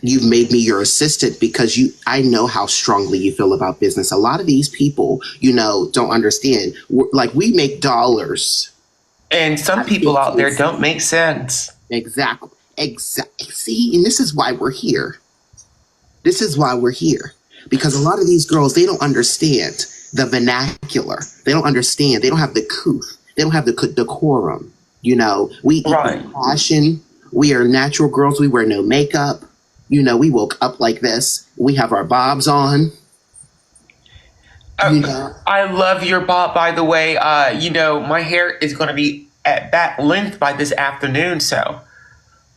Speaker 7: you've made me your assistant because I know how strongly you feel about business. A lot of these people, don't understand. We make dollars.
Speaker 1: And some people out there don't make sense.
Speaker 7: Exactly. See, and this is why we're here. Because a lot of these girls, they don't understand the vernacular. They don't understand. They don't have the couth. They don't have the decorum. We eat with passion. We are natural girls. We wear no makeup. We woke up like this. We have our bobs on.
Speaker 1: I love your bob, by the way. My hair is going to be at that length by this afternoon. So,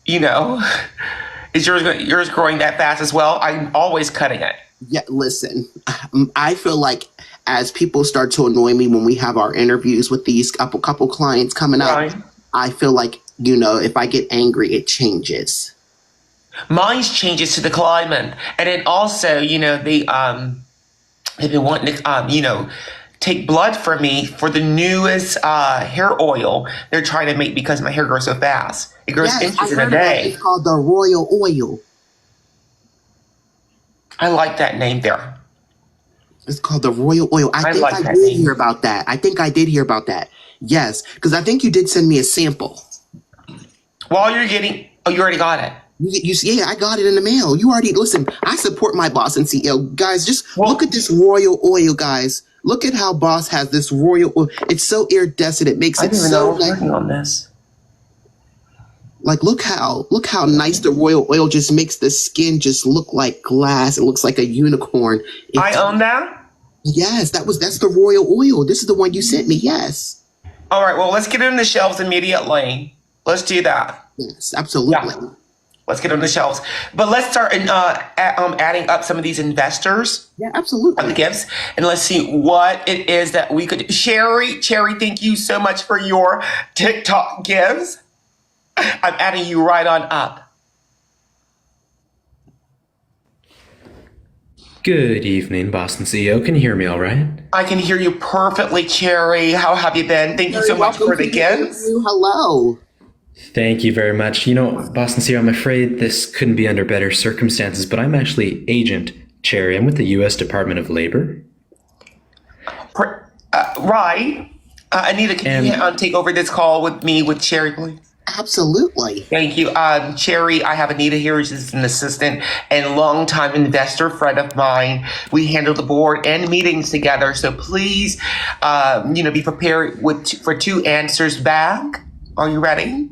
Speaker 1: is yours growing that fast as well? I'm always cutting it.
Speaker 7: Yeah, listen, I feel like as people start to annoy me when we have our interviews with these couple clients coming up, right. I feel like, if I get angry, it changes.
Speaker 1: Mine changes to the climate. And then also, they've been wanting to, take blood from me for the newest hair oil they're trying to make because my hair grows so fast. It grows inches in a day.
Speaker 7: It's called the Royal Oil.
Speaker 1: I like that name there.
Speaker 7: It's called the Royal Oil. I think I did hear about that. Yes, because I think you did send me a sample.
Speaker 1: While you're you already got it.
Speaker 7: Yeah, I got it in the mail. You already, listen, I support my boss and CEO. Guys, look at this Royal Oil, guys. Look at how Boss has this Royal Oil. It's so iridescent. It makes it so nice. I didn't even know I was working on this. Look how nice the Royal Oil just makes the skin just look like glass. It looks like a unicorn.
Speaker 1: I own that?
Speaker 7: Yes, that's the Royal Oil. This is the one you sent me, yes.
Speaker 1: All right, well, let's get it on the shelves immediately. Let's do that.
Speaker 7: Yes, absolutely.
Speaker 1: Yeah. Let's get on the shelves. But let's start adding up some of these investors.
Speaker 7: Yeah, absolutely.
Speaker 1: The gifts. And let's see what it is that we could do. Cherry, thank you so much for your TikTok gifts. I'm adding you right on up.
Speaker 8: Good evening, Boston CEO. Can you hear me all right?
Speaker 1: I can hear you perfectly, Cherry. How have you been? Thank you so much for the gifts.
Speaker 7: Hello.
Speaker 8: Thank you very much. Boston CEO, I'm afraid this couldn't be under better circumstances, but I'm actually Agent Cherry. I'm with the U.S. Department of Labor.
Speaker 1: Right. Anita, can you take over this call with Cherry, please?
Speaker 7: Absolutely.
Speaker 1: Thank you. Cherry, I have Anita here, who's an assistant and longtime investor friend of mine. We handle the board and meetings together. So please, be prepared for 2 answers back. Are you ready?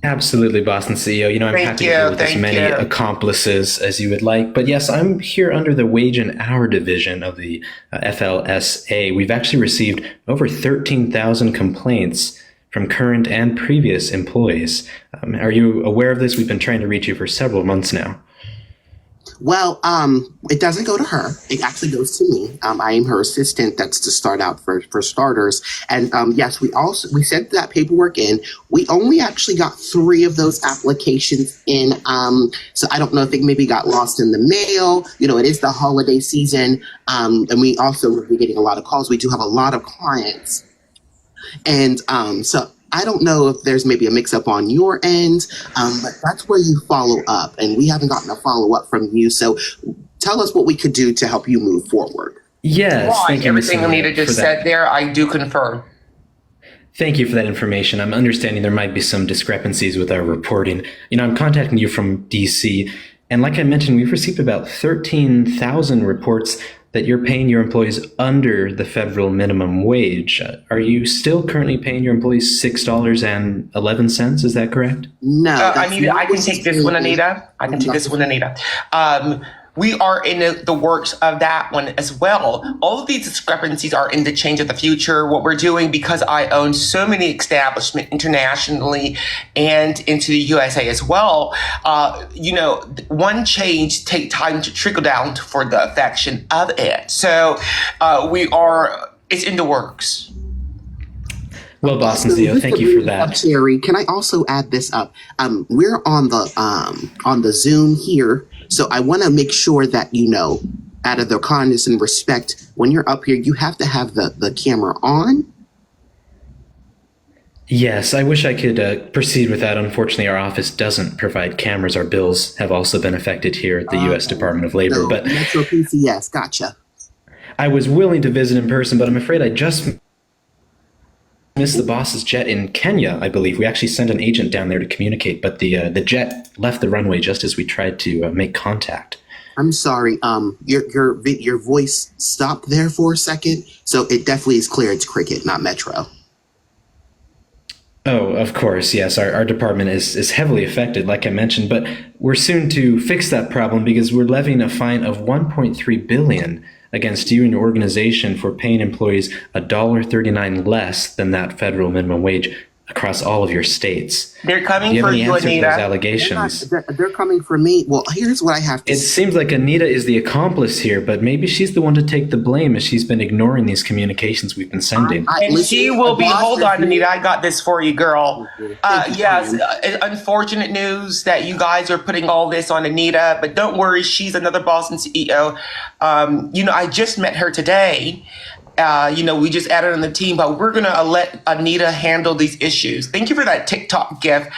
Speaker 8: Absolutely, Boston CEO. I'm happy to deal with as many accomplices as you would like. But yes, I'm here under the Wage and Hour Division of the FLSA. We've actually received over 13,000 complaints from current and previous employees. Are you aware of this? We've been trying to reach you for several months now.
Speaker 7: Well, it doesn't go to her. It actually goes to me. I am her assistant. That's to start out for starters. And yes, we sent that paperwork in. We only actually got 3 of those applications in. So I don't know if it maybe got lost in the mail. It is the holiday season. And we also will be getting a lot of calls. We do have a lot of clients. And so I don't know if there's maybe a mix-up on your end, but that's where you follow up, and we haven't gotten a follow-up from you. So tell us what we could do to help you move forward.
Speaker 8: Yes,
Speaker 1: thank you. Everything Anita just said there, I do confirm.
Speaker 8: Thank you for that information. I'm understanding there might be some discrepancies with our reporting. I'm contacting you from DC, and like I mentioned, we've received about 13,000 reports that you're paying your employees under the federal minimum wage. Are you still currently paying your employees $6.11? Is that correct?
Speaker 7: No.
Speaker 1: Anita, I can take this one, Anita. I can take this one, Anita. We are in the works of that one as well. All of these discrepancies are in the change of the future. What we're doing, because I own so many establishments internationally and into the USA as well, one change take time to trickle down for the affection of it. So it's in the works.
Speaker 8: Well, Boston CEO, thank you for that.
Speaker 7: Terry, can I also add this up? We're on the Zoom here, so I want to make sure that, out of the kindness and respect, when you're up here, you have to have the camera on.
Speaker 8: Yes, I wish I could proceed with that. Unfortunately, our office doesn't provide cameras. Our bills have also been affected here at the U.S. Department of Labor. But
Speaker 7: Metro PCS, gotcha.
Speaker 8: I was willing to visit in person, but I'm afraid I just missed the boss's jet in Kenya, I believe. We actually sent an agent down there to communicate, but the jet left the runway just as we tried to make contact.
Speaker 7: I'm sorry. Your voice stopped there for a second, so it definitely is clear. It's Cricket, not Metro.
Speaker 8: Oh, of course, yes. Our department is heavily affected, like I mentioned, but we're soon to fix that problem because we're levying a fine of $1.3 billion against you and your organization for paying employees $1.39 less than that federal minimum wage across all of your states.
Speaker 1: They're coming
Speaker 8: Do you have
Speaker 1: for
Speaker 8: any
Speaker 1: you,
Speaker 8: answer to
Speaker 1: Anita.
Speaker 8: those allegations?
Speaker 7: They're coming for me. Well, here's what I have to
Speaker 8: It
Speaker 7: say.
Speaker 8: seems like Anita is the accomplice here, but maybe she's the one to take the blame as she's been ignoring these communications we've been sending.
Speaker 1: And she will be, hold on, Anita, I got this for you, girl. Yes, unfortunate news that you guys are putting all this on Anita, but don't worry, she's another Boston CEO. I just met her today. We just added on the team, but we're going to let Anita handle these issues. Thank you for that TikTok gift.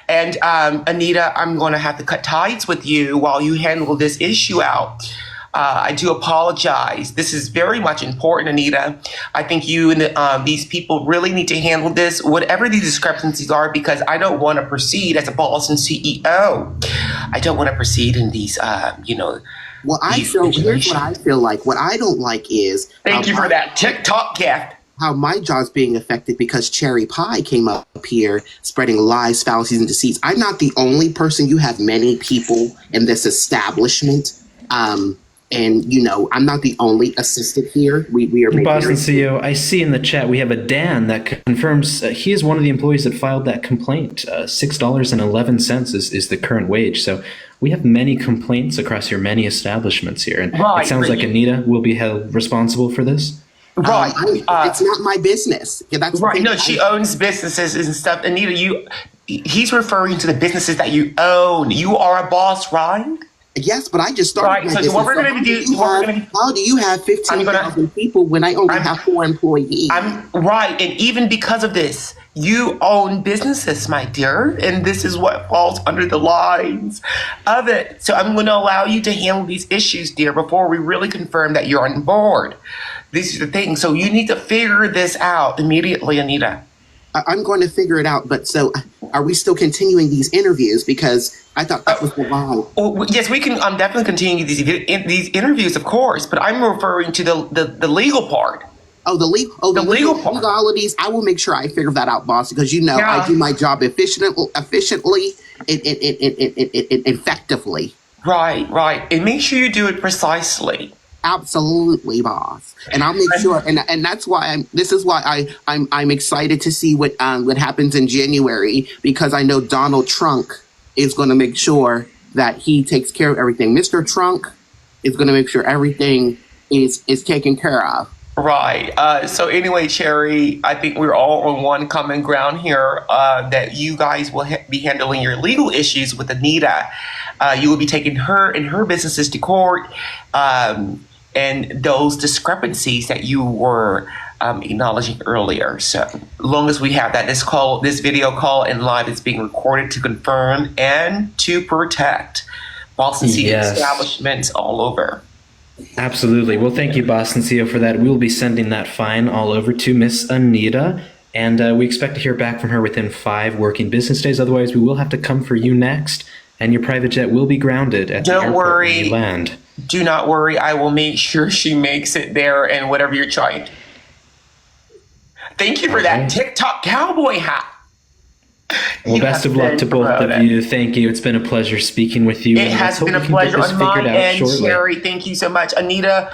Speaker 1: And Anita, I'm going to have to cut ties with you while you handle this issue out. I do apologize. This is very much important, Anita. I think you and these people really need to handle this, whatever these discrepancies are, because I don't want to proceed as a Boston CEO. I don't want to proceed in these,
Speaker 7: Well, here's what I feel like. What I don't like is...
Speaker 1: Thank you for that TikTok gift.
Speaker 7: How my job's being affected because Cherry Pie came up here spreading lies, fallacies, and deceits. I'm not the only person. You have many people in this establishment. I'm not the only assistant here. We are...
Speaker 8: Boston CEO, I see in the chat we have a Dan that confirms he is one of the employees that filed that complaint. $6.11 is the current wage. So we have many complaints across your many establishments here. And it sounds like Anita will be held responsible for this.
Speaker 1: Right.
Speaker 7: It's not my business. Yeah, that's
Speaker 1: right. No, she owns businesses and stuff. Anita, he's referring to the businesses that you own. You are a boss, right?
Speaker 7: Yes, but I just started.
Speaker 1: Right. So what we're going to do?
Speaker 7: How do you have 15,000 people when I only have 4 employees?
Speaker 1: Right, and even because of this, you own businesses, my dear, and this is what falls under the lines of it. So I'm going to allow you to handle these issues, dear, before we really confirm that you're on board. These are the things. So you need to figure this out immediately, Anita.
Speaker 7: I'm going to figure it out, but so are we still continuing these interviews? Because I thought that was the line.
Speaker 1: Yes, we can definitely continue these interviews, of course, but I'm referring to the legal part.
Speaker 7: Oh, the legal part. Legalities. I will make sure I figure that out, boss, because I do my job efficiently, and effectively.
Speaker 1: Right, and make sure you do it precisely.
Speaker 7: Absolutely, boss. And I'll make sure, and that's why I'm excited to see what happens in January, because I know Donald Trump is going to make sure that he takes care of everything. Mr. Trump is going to make sure everything is taken care of.
Speaker 1: Right. So anyway, Cherry, I think we're all on one common ground here, that you guys will be handling your legal issues with Anita. You will be taking her and her businesses to court, and those discrepancies that you were acknowledging earlier. So as long as we have that, this video call and live is being recorded to confirm and to protect Boston CEO establishments all over.
Speaker 8: Absolutely. Well, thank you, Boston CEO, for that. We'll be sending that fine all over to Miss Anita, and we expect to hear back from her within 5 working business days. Otherwise, we will have to come for you next, and your private jet will be grounded at the airport when you land.
Speaker 1: Do not worry. I will make sure she makes it there and whatever you're trying. Thank you for that TikTok cowboy hat.
Speaker 8: Well, best of luck to both of you. Thank you. It's been a pleasure speaking with you.
Speaker 1: It has been a pleasure on my end, Sherry. Thank you so much. Anita,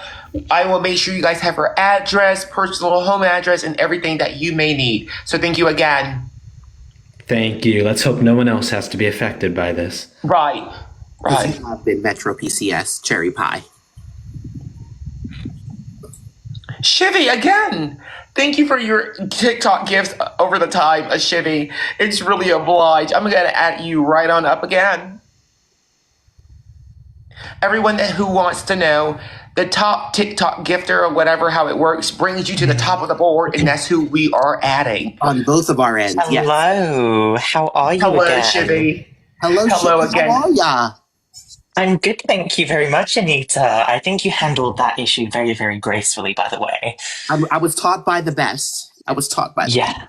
Speaker 1: I will make sure you guys have her address, personal home address, and everything that you may need. So thank you again.
Speaker 8: Thank you. Let's hope no one else has to be affected by this.
Speaker 1: Right.
Speaker 7: This has been Metro PCS Cherry Pie.
Speaker 1: Shivy, again. Thank you for your TikTok gifts over the time, Shivy. It's really obliged. I'm going to add you right on up again. Everyone who wants to know, the top TikTok gifter or whatever, how it works, brings you to the top of the board, and that's who we are adding.
Speaker 7: On both of our ends, yes.
Speaker 6: Hello. How are you
Speaker 1: Hello,
Speaker 6: again?
Speaker 1: Shivy.
Speaker 7: Hello, Shivy.
Speaker 1: Again.
Speaker 7: How are ya?
Speaker 6: I'm good, thank you very much, Anita. I think you handled that issue very, very gracefully, by the way.
Speaker 7: I was taught by the best. I was taught by the best.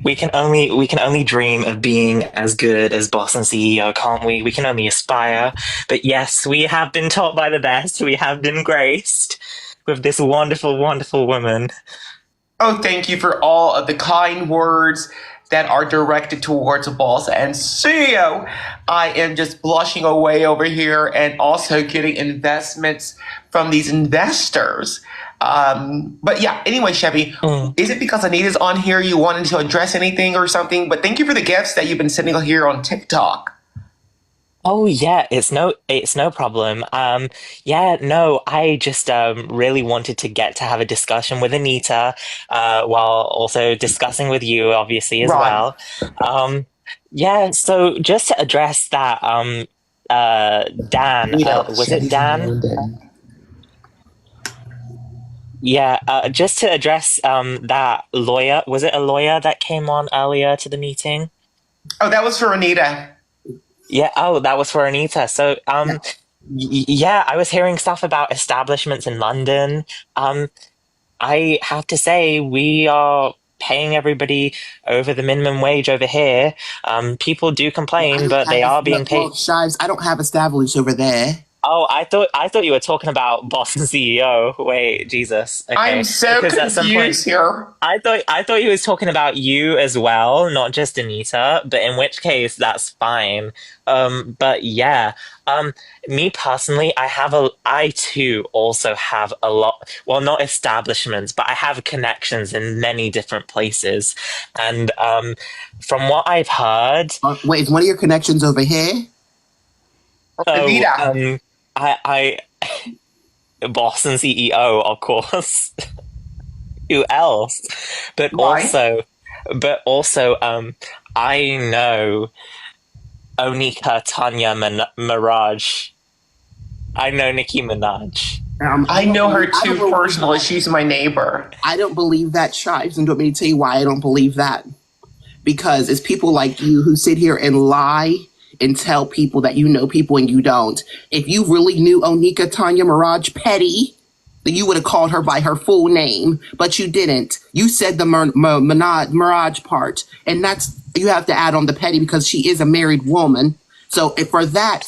Speaker 6: We can only dream of being as good as boss and CEO, can't we? We can only aspire. But yes, we have been taught by the best. We have been graced with this wonderful, wonderful woman.
Speaker 1: Oh, thank you for all of the kind words that are directed towards a boss and CEO. I am just blushing away over here and also getting investments from these investors. But yeah, anyway, Chevy, is it because Anita's on here you wanted to address anything or something? But thank you for the gifts that you've been sending here on TikTok.
Speaker 6: Oh yeah, it's no problem. I just really wanted to get to have a discussion with Anita, while also discussing with you, obviously, as well. So just to address that, Dan, was it Dan? Yeah, just to address that lawyer, was it a lawyer that came on earlier to the meeting?
Speaker 1: Oh, that was for Anita.
Speaker 6: Yeah, that was for Anita. So, I was hearing stuff about establishments in London. I have to say, we are paying everybody over the minimum wage over here. People do complain, but they are being paid.
Speaker 7: Shives, I don't have established over there.
Speaker 6: Oh, I thought you were talking about boss and CEO. Wait, Jesus. Okay.
Speaker 1: I'm so confused here.
Speaker 6: I thought he was talking about you as well, not just Anita, but in which case that's fine. But yeah. Me personally, I too also have a lot, well, not establishments, but I have connections in many different places. And from what I've heard,
Speaker 7: wait, is one of your connections over here?
Speaker 1: Anita.
Speaker 6: I boss and CEO, of course. Who else? But also, I know Onika Tanya Mirage. I know Nicki Minaj.
Speaker 1: I know her too personally. She's my neighbor.
Speaker 7: I don't believe that, Shives, and let me tell you why I don't believe that. Because it's people like you who sit here and lie and tell people that you know people and you don't. If you really knew Onika Tanya Mirage Petty, then you would have called her by her full name, but you didn't. You said the Mirage part, and that's, you have to add on the Petty because she is a married woman. So if for that,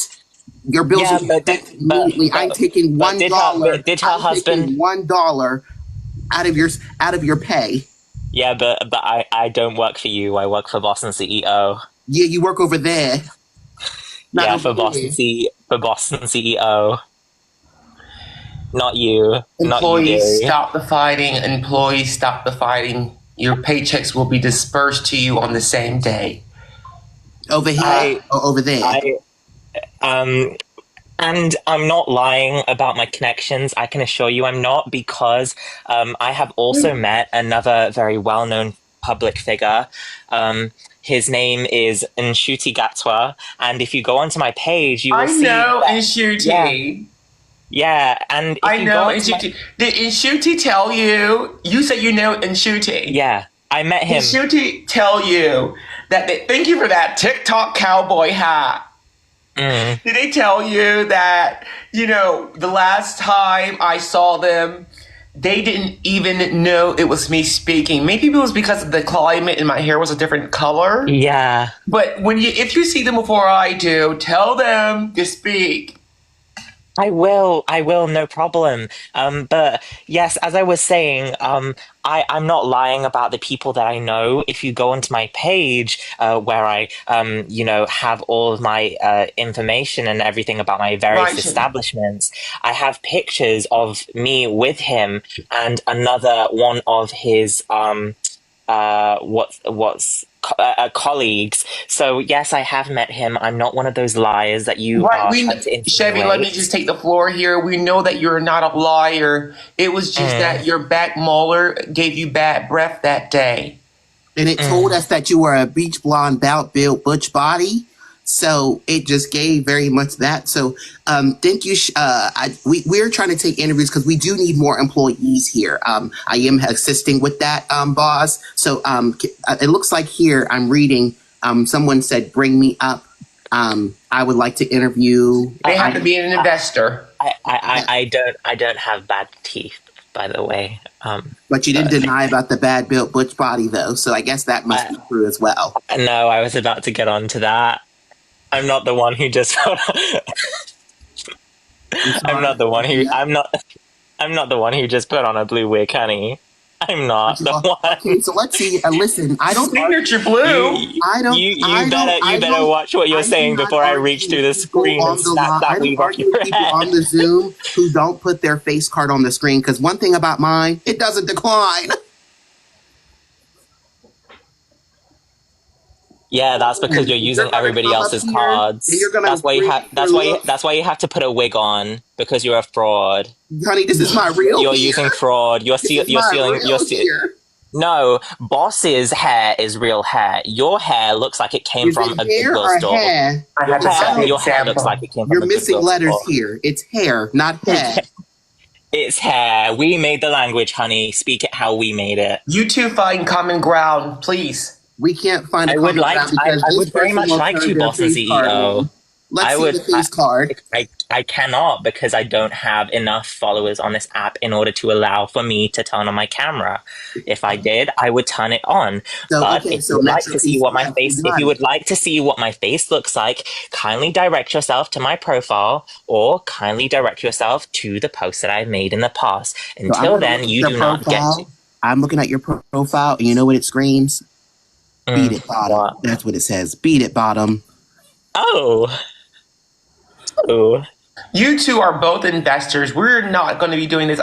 Speaker 7: your bills immediately. I'm taking $1.
Speaker 6: Did her husband
Speaker 7: $1 out of your pay?
Speaker 6: Yeah, but I don't work for you. I work for Boston CEO.
Speaker 7: Yeah, you work over there.
Speaker 6: For Boston CEO. Not you.
Speaker 1: Employees, stop the fighting. Employees, stop the fighting. Your paychecks will be dispersed to you on the same day.
Speaker 7: Over here or over there?
Speaker 6: And I'm not lying about my connections. I can assure you I'm not, because I have also met another very well-known public figure. His name is Nshuti Gatwa, and if you go onto my page, you will see.
Speaker 1: I know Nshuti.
Speaker 6: Yeah, and if
Speaker 1: I know Nshuti. Did Nshuti tell you? You said you know Nshuti.
Speaker 6: Yeah, I met him.
Speaker 1: Did Nshuti tell you that? Thank you for that TikTok cowboy hat. Did they tell you that, the last time I saw them, they didn't even know it was me speaking? Maybe it was because of the climate and my hair was a different color.
Speaker 6: Yeah.
Speaker 1: But if you see them before I do, tell them to speak.
Speaker 6: I will, no problem. But yes, as I was saying, I'm not lying about the people that I know. If you go onto my page, where I, have all of my information and everything about my various
Speaker 1: Right.
Speaker 6: establishments, I have pictures of me with him and another one of his, colleagues. So yes, I have met him. I'm not one of those liars that you
Speaker 1: Right,
Speaker 6: are trying to
Speaker 1: Chevy, let me
Speaker 6: insinuate.
Speaker 1: just take the floor here. We know that you're not a liar. It was just that your back molar gave you bad breath that day.
Speaker 7: And it told us that you were a beach blonde, built butch body. So it just gave very much that. So thank you. We're trying to take interviews because we do need more employees here. I am assisting with that, boss. So it looks like here I'm reading. Someone said, "Bring me up." I would like to interview.
Speaker 1: They have to be an investor.
Speaker 6: I don't have bad teeth, by the way.
Speaker 7: But you didn't deny about the bad built butch body, though. So I guess that must be true as well.
Speaker 6: No, I was about to get on to that. I'm not the one who just. I'm not the one who. I'm not the one who just put on a blue wig, honey. I'm not the one.
Speaker 7: Okay, so let's see. Listen, I don't.
Speaker 1: Signature blue.
Speaker 6: You better watch what you're saying before I reach through the screen and snap that weave off your
Speaker 7: people
Speaker 6: head.
Speaker 7: on the Zoom who don't put their face card on the screen, because one thing about mine, it doesn't decline.
Speaker 6: Yeah, that's because you're using everybody else's cards. That's why you have to put a wig on, because you're a fraud.
Speaker 7: Honey, this is my real
Speaker 6: You're
Speaker 7: hair.
Speaker 6: using fraud. You're stealing. No, Boss's hair is real hair. Your hair looks like it came from a Goodwill store.
Speaker 7: Hair?
Speaker 6: Your hair looks like it came from a Goodwill store.
Speaker 7: You're missing letters here. It's hair, not hair.
Speaker 6: It's hair. We made the language, honey. Speak it how we made it.
Speaker 1: You two find common ground, please.
Speaker 7: We can't find.
Speaker 6: I would very much like to, boss and CEO.
Speaker 7: Let's see the face card.
Speaker 6: I cannot, because I don't have enough followers on this app in order to allow for me to turn on my camera. If I did, I would turn it on. If you would like to see what my face looks like, kindly direct yourself to my profile or kindly direct yourself to the posts that I've made in the past. Until then, you do not get to.
Speaker 7: I'm looking at your profile, and you know what it screams? Beat it, bottom. What? That's what it says. Beat it, bottom.
Speaker 6: Oh.
Speaker 1: You two are both investors. We're not going to be doing this.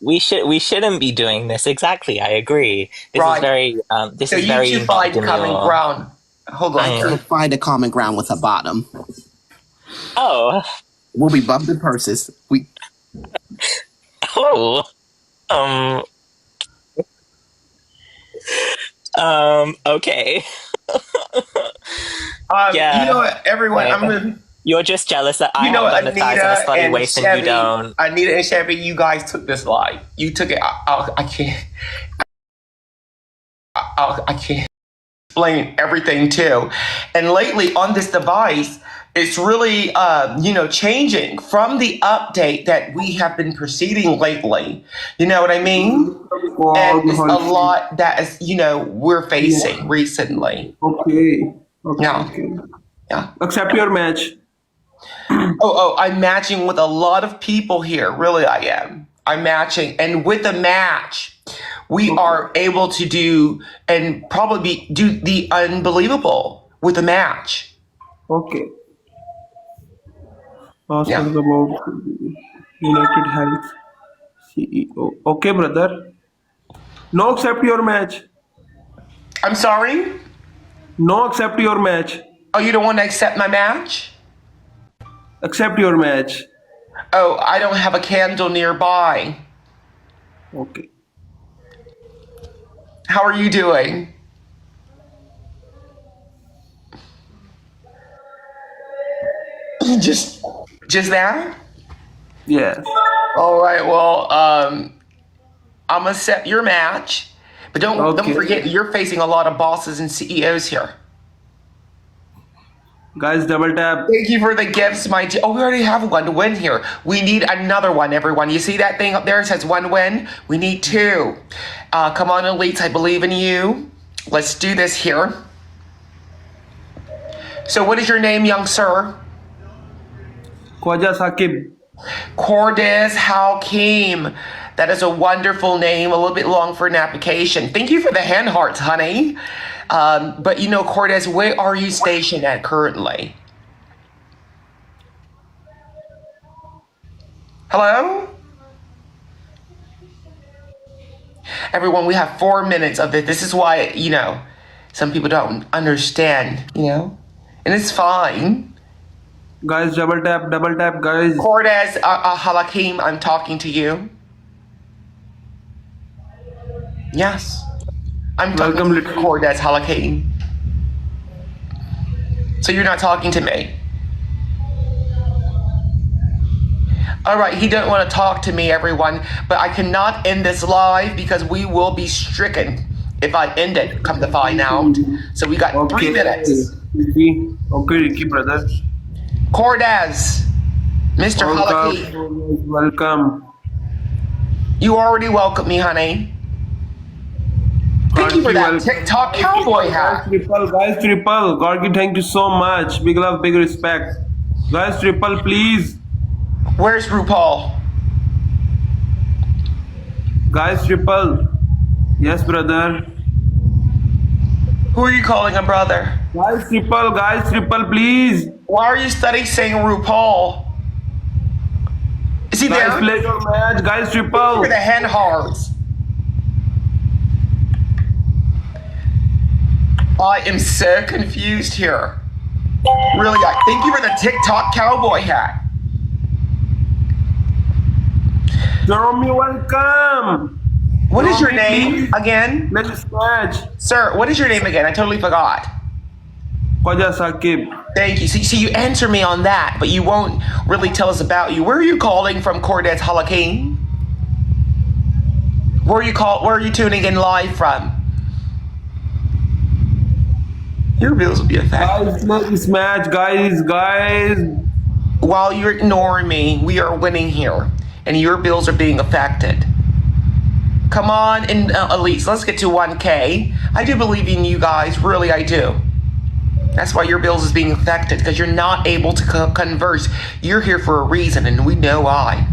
Speaker 6: We shouldn't be doing this. Exactly. I agree. This is very
Speaker 1: you two find common ground. Hold on.
Speaker 7: I can't find a common ground with a bottom.
Speaker 6: Oh.
Speaker 7: We'll be bumping purses.
Speaker 6: Okay.
Speaker 1: Yeah. You know what, everyone,
Speaker 6: you're just jealous that I have done the thighs and a slutty waist and you don't.
Speaker 1: Anita and Chevy, you guys took this live. You took it. I can't. I can't explain everything too. And lately on this device, it's really, changing from the update that we have been proceeding lately. You know what I mean? And it's a lot that is, we're facing recently.
Speaker 9: Okay.
Speaker 1: Yeah.
Speaker 9: Accept your match.
Speaker 1: I'm matching with a lot of people here. Really, I am. I'm matching. And with the match, we are able to do and probably do the unbelievable with the match.
Speaker 9: Okay. Ask us about United Health CEO. Okay, brother. No, accept your match.
Speaker 1: I'm sorry?
Speaker 9: No, accept your match.
Speaker 1: Oh, you don't want to accept my match?
Speaker 9: Accept your match.
Speaker 1: Oh, I don't have a candle nearby.
Speaker 9: Okay.
Speaker 1: How are you doing? Just that?
Speaker 9: Yes.
Speaker 1: All right. Well, I'm gonna set your match, but don't forget you're facing a lot of bosses and CEOs here.
Speaker 9: Guys, double tap.
Speaker 1: Thank you for the gifts, my dear. Oh, we already have one win here. We need another one, everyone. You see that thing up there? It says 1 win. We need 2. Come on, elites. I believe in you. Let's do this here. So what is your name, young sir?
Speaker 9: Khwaja Saqib.
Speaker 1: Cordes Hakim. That is a wonderful name, a little bit long for an application. Thank you for the hand hearts, honey. But you know, Cordes, where are you stationed at currently? Hello? Everyone, we have 4 minutes of this. This is why, you know, some people don't understand, you know? And it's fine.
Speaker 9: Guys, double tap, guys.
Speaker 1: Cordes Halakim, I'm talking to you. Yes. I'm talking
Speaker 9: Welcome,
Speaker 1: to
Speaker 9: little.
Speaker 1: Cordes Halakim. So you're not talking to me. All right, he doesn't want to talk to me, everyone, but I cannot end this live because we will be stricken if I end it, come to find out. So we got 3 minutes.
Speaker 9: Okay, Ricky, brother.
Speaker 1: Cordes, Mr. Halaki,
Speaker 9: Welcome.
Speaker 1: you already welcomed me, honey. Thank you for that TikTok cowboy hat.
Speaker 9: Guys, triple. Gorky, thank you so much. Big love, big respect. Guys, triple, please.
Speaker 1: Where's RuPaul?
Speaker 9: Guys, triple. Yes, brother.
Speaker 1: Who are you calling a brother?
Speaker 9: Guys, triple, please.
Speaker 1: Why are you studying saying RuPaul? Is he there?
Speaker 9: Guys, play your match. Guys, triple.
Speaker 1: For the hand hearts. I am so confused here. Really, thank you for the TikTok cowboy hat.
Speaker 9: Jeremy, welcome.
Speaker 1: What is your name again?
Speaker 9: Let's match.
Speaker 1: Sir, what is your name again? I totally forgot.
Speaker 9: Khwaja Saqib.
Speaker 1: Thank you. See, you answer me on that, but you won't really tell us about you. Where are you calling from, Cordes Halakim? Where are you tuning in live from? Your bills will be affected.
Speaker 9: Guys, let's match, guys.
Speaker 1: While you're ignoring me, we are winning here, and your bills are being affected. Come on, and Elise, let's get to 1K. I do believe in you guys, really, I do. That's why your bills is being affected, because you're not able to converse. You're here for a reason, and we know why.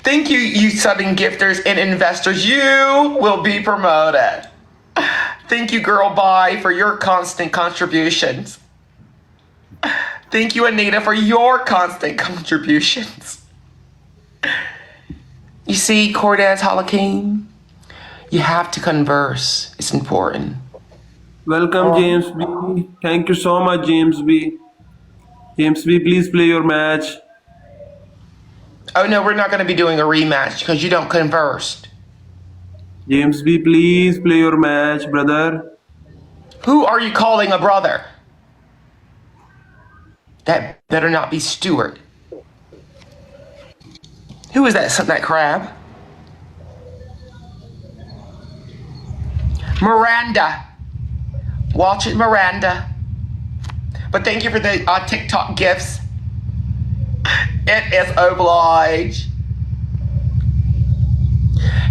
Speaker 1: Thank you, you sudden gifters and investors. You will be promoted. Thank you, Girl Bye, for your constant contributions. Thank you, Anita, for your constant contributions. You see, Cordes Halakim, you have to converse. It's important.
Speaker 9: Welcome, James B. Thank you so much, James B. James B, please play your match.
Speaker 1: Oh, no, we're not going to be doing a rematch because you don't converse.
Speaker 9: James B, please play your match, brother.
Speaker 1: Who are you calling a brother? That better not be Stuart. Who is that crab? Miranda. Watch it, Miranda. But thank you for the TikTok gifts. It is obliged.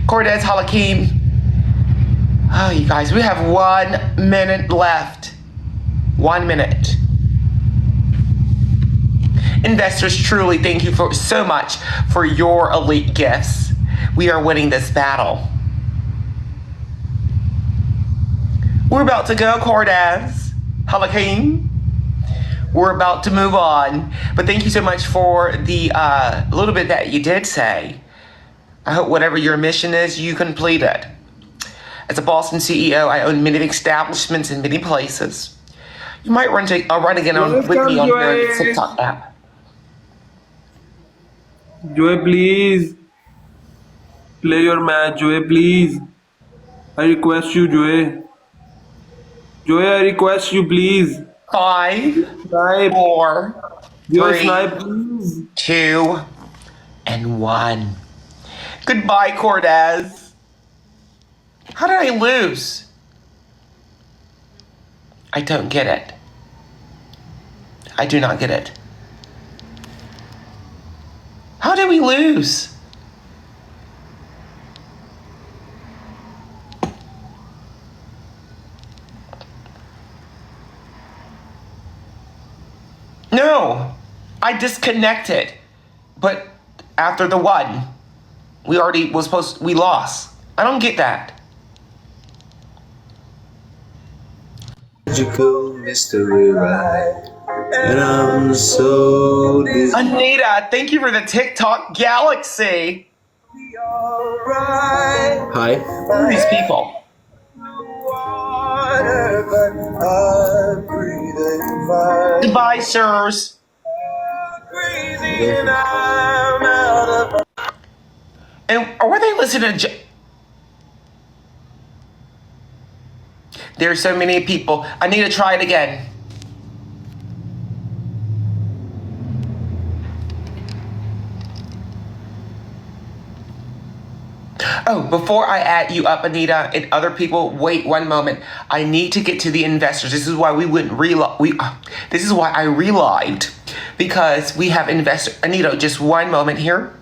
Speaker 1: Cordes Halakim. Oh, you guys, we have 1 minute left. 1 minute. Investors, truly thank you so much for your elite gifts. We are winning this battle. We're about to go, Cordes Halakim. We're about to move on. But thank you so much for the little bit that you did say. I hope whatever your mission is, you complete it. As a Boston CEO, I own many establishments in many places. You might run again with me on your TikTok app.
Speaker 9: Joy, please. Play your match, Joy, please. I request you, Joy. Joy, I request you, please.
Speaker 1: 5,
Speaker 9: Snipe.
Speaker 1: 4,
Speaker 9: Joy,
Speaker 1: 3,
Speaker 9: snipe, please.
Speaker 1: 2, and 1. Goodbye, Cordes. How did I lose? I don't get it. I do not get it. How did we lose? No, I disconnected. But after the one, we lost. I don't get that.
Speaker 10: Magical mystery ride, and I'm so dizzy.
Speaker 1: Anita, thank you for the TikTok galaxy.
Speaker 10: Hi.
Speaker 1: Who are these people? Goodbye, sirs. And were they listening to? There's so many people. I need to try it again. Oh, before I add you up, Anita, and other people, wait one moment. I need to get to the investors. This is why this is why I relived, because we have investors. Anita, just one moment here.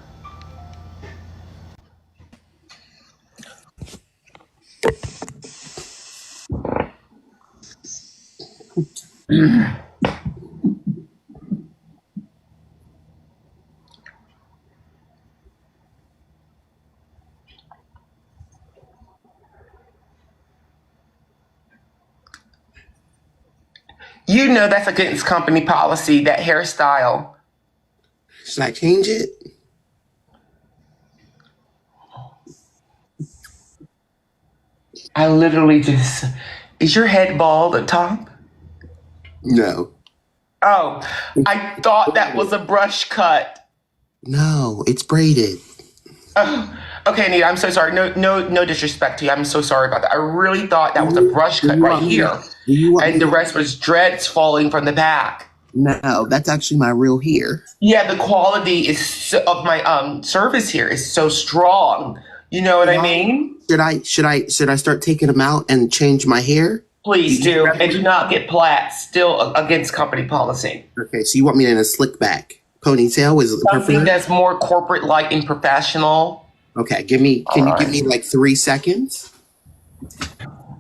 Speaker 1: You know that's against company policy, that hairstyle.
Speaker 7: Should I change it?
Speaker 1: I literally just... Is your head bald at top?
Speaker 7: No.
Speaker 1: Oh, I thought that was a brush cut.
Speaker 7: No, it's braided.
Speaker 1: Oh, okay, Anita, I'm so sorry. No disrespect to you. I'm so sorry about that. I really thought that was a brush cut right here. And the rest was dreads falling from the back.
Speaker 7: No, that's actually my real hair.
Speaker 1: Yeah, the quality of my service here is so strong. You know what I mean?
Speaker 7: Should I start taking them out and change my hair?
Speaker 1: Please do, and do not get plaits. Still against company policy.
Speaker 7: Okay, so you want me in a slick back ponytail? Is
Speaker 1: something that's more corporate-like and professional?
Speaker 7: Okay, can you give me like 3 seconds?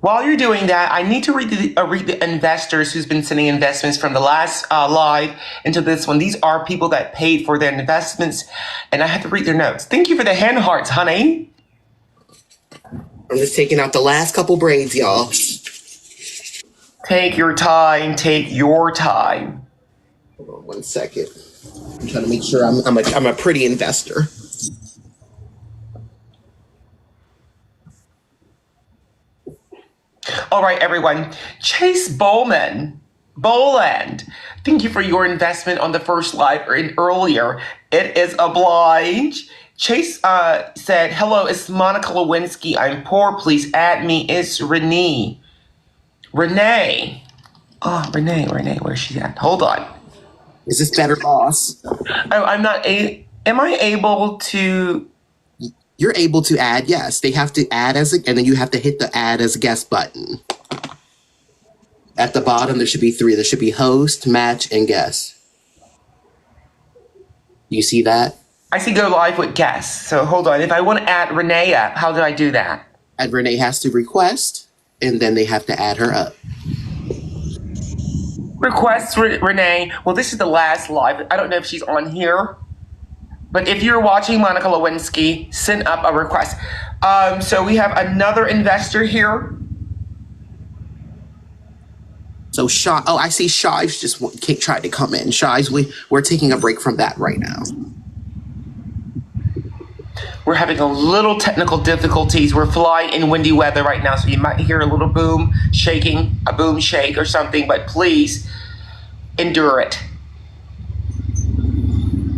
Speaker 1: While you're doing that, I need to read the investors who's been sending investments from the last live into this one. These are people that paid for their investments, and I have to read their notes. Thank you for the hand hearts, honey.
Speaker 7: I'm just taking out the last couple braids, y'all.
Speaker 1: Take your time. Take your time.
Speaker 7: Hold on 1 second. I'm trying to make sure I'm a pretty investor.
Speaker 1: All right, everyone. Chase Boland, thank you for your investment on the first live earlier. It is obliged. Chase said, hello, it's Monica Lewinsky. I'm poor. Please add me. It's Renee. Oh, Renee, where's she at? Hold on.
Speaker 7: Is this better, boss?
Speaker 1: I'm not am I able to?
Speaker 7: You're able to add, yes. They have to add and then you have to hit the add as a guest button. At the bottom, there should be 3. There should be host, match, and guest. You see that?
Speaker 1: I see go live with guests. So hold on. If I want to add Renee up, how do I do that?
Speaker 7: And Renee has to request, and then they have to add her up.
Speaker 1: Request Renee. Well, this is the last live. I don't know if she's on here. But if you're watching Monica Lewinsky, send up a request. So we have another investor here.
Speaker 7: So I see Shives just tried to come in. Shives, we're taking a break from that right now.
Speaker 1: We're having a little technical difficulties. We're flying in windy weather right now, so you might hear a little boom shaking, a boom shake or something, but please endure it.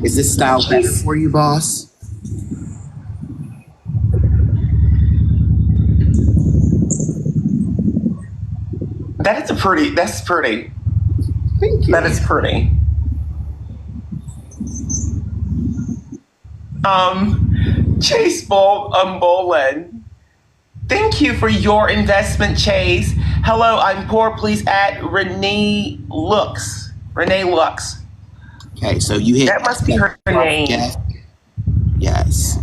Speaker 7: Is this style better for you, boss?
Speaker 1: That's pretty.
Speaker 7: Thank you.
Speaker 1: That is pretty. Chase Boland. Thank you for your investment, Chase. Hello, I'm poor. Please add Renee Lux.
Speaker 7: Okay, so you hit...
Speaker 1: That must be her name.
Speaker 7: Yes.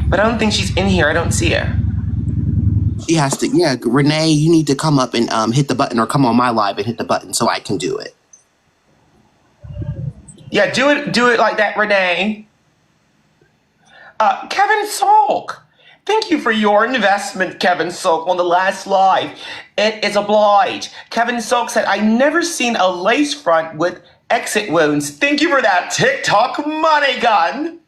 Speaker 1: But I don't think she's in here. I don't see her.
Speaker 7: She has to... Yeah, Renee, you need to come up and hit the button, or come on my live and hit the button so I can do it.
Speaker 1: Yeah, do it like that, Renee. Kevin Salk. Thank you for your investment, Kevin Salk, on the last live. It is obliged. Kevin Salk said, I never seen a lace front with exit wounds. Thank you for that TikTok money gun.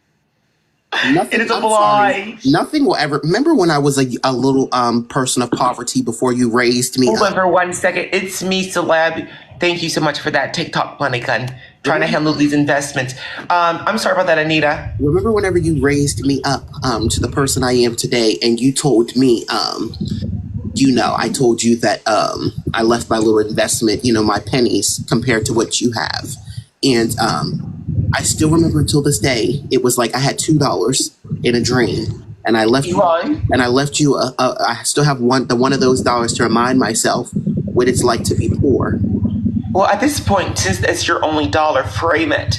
Speaker 7: Nothing,
Speaker 1: It is
Speaker 7: I'm sorry.
Speaker 1: obliged.
Speaker 7: Nothing will ever. Remember when I was a little person of poverty before you raised me
Speaker 1: Hold on
Speaker 7: up?
Speaker 1: for 1 second. It's me, Celeb. Thank you so much for that TikTok money gun. Trying to handle these investments. I'm sorry about that, Anita.
Speaker 7: Remember whenever you raised me up to the person I am today, and you told me, I told you that I left my little investment, my pennies compared to what you have, and I still remember until this day. It was like I had $2 in a dream, and I left you. And I left you. I still have one of those dollars to remind myself what it's like to be poor.
Speaker 1: Well, at this point, since it's your only dollar, frame it.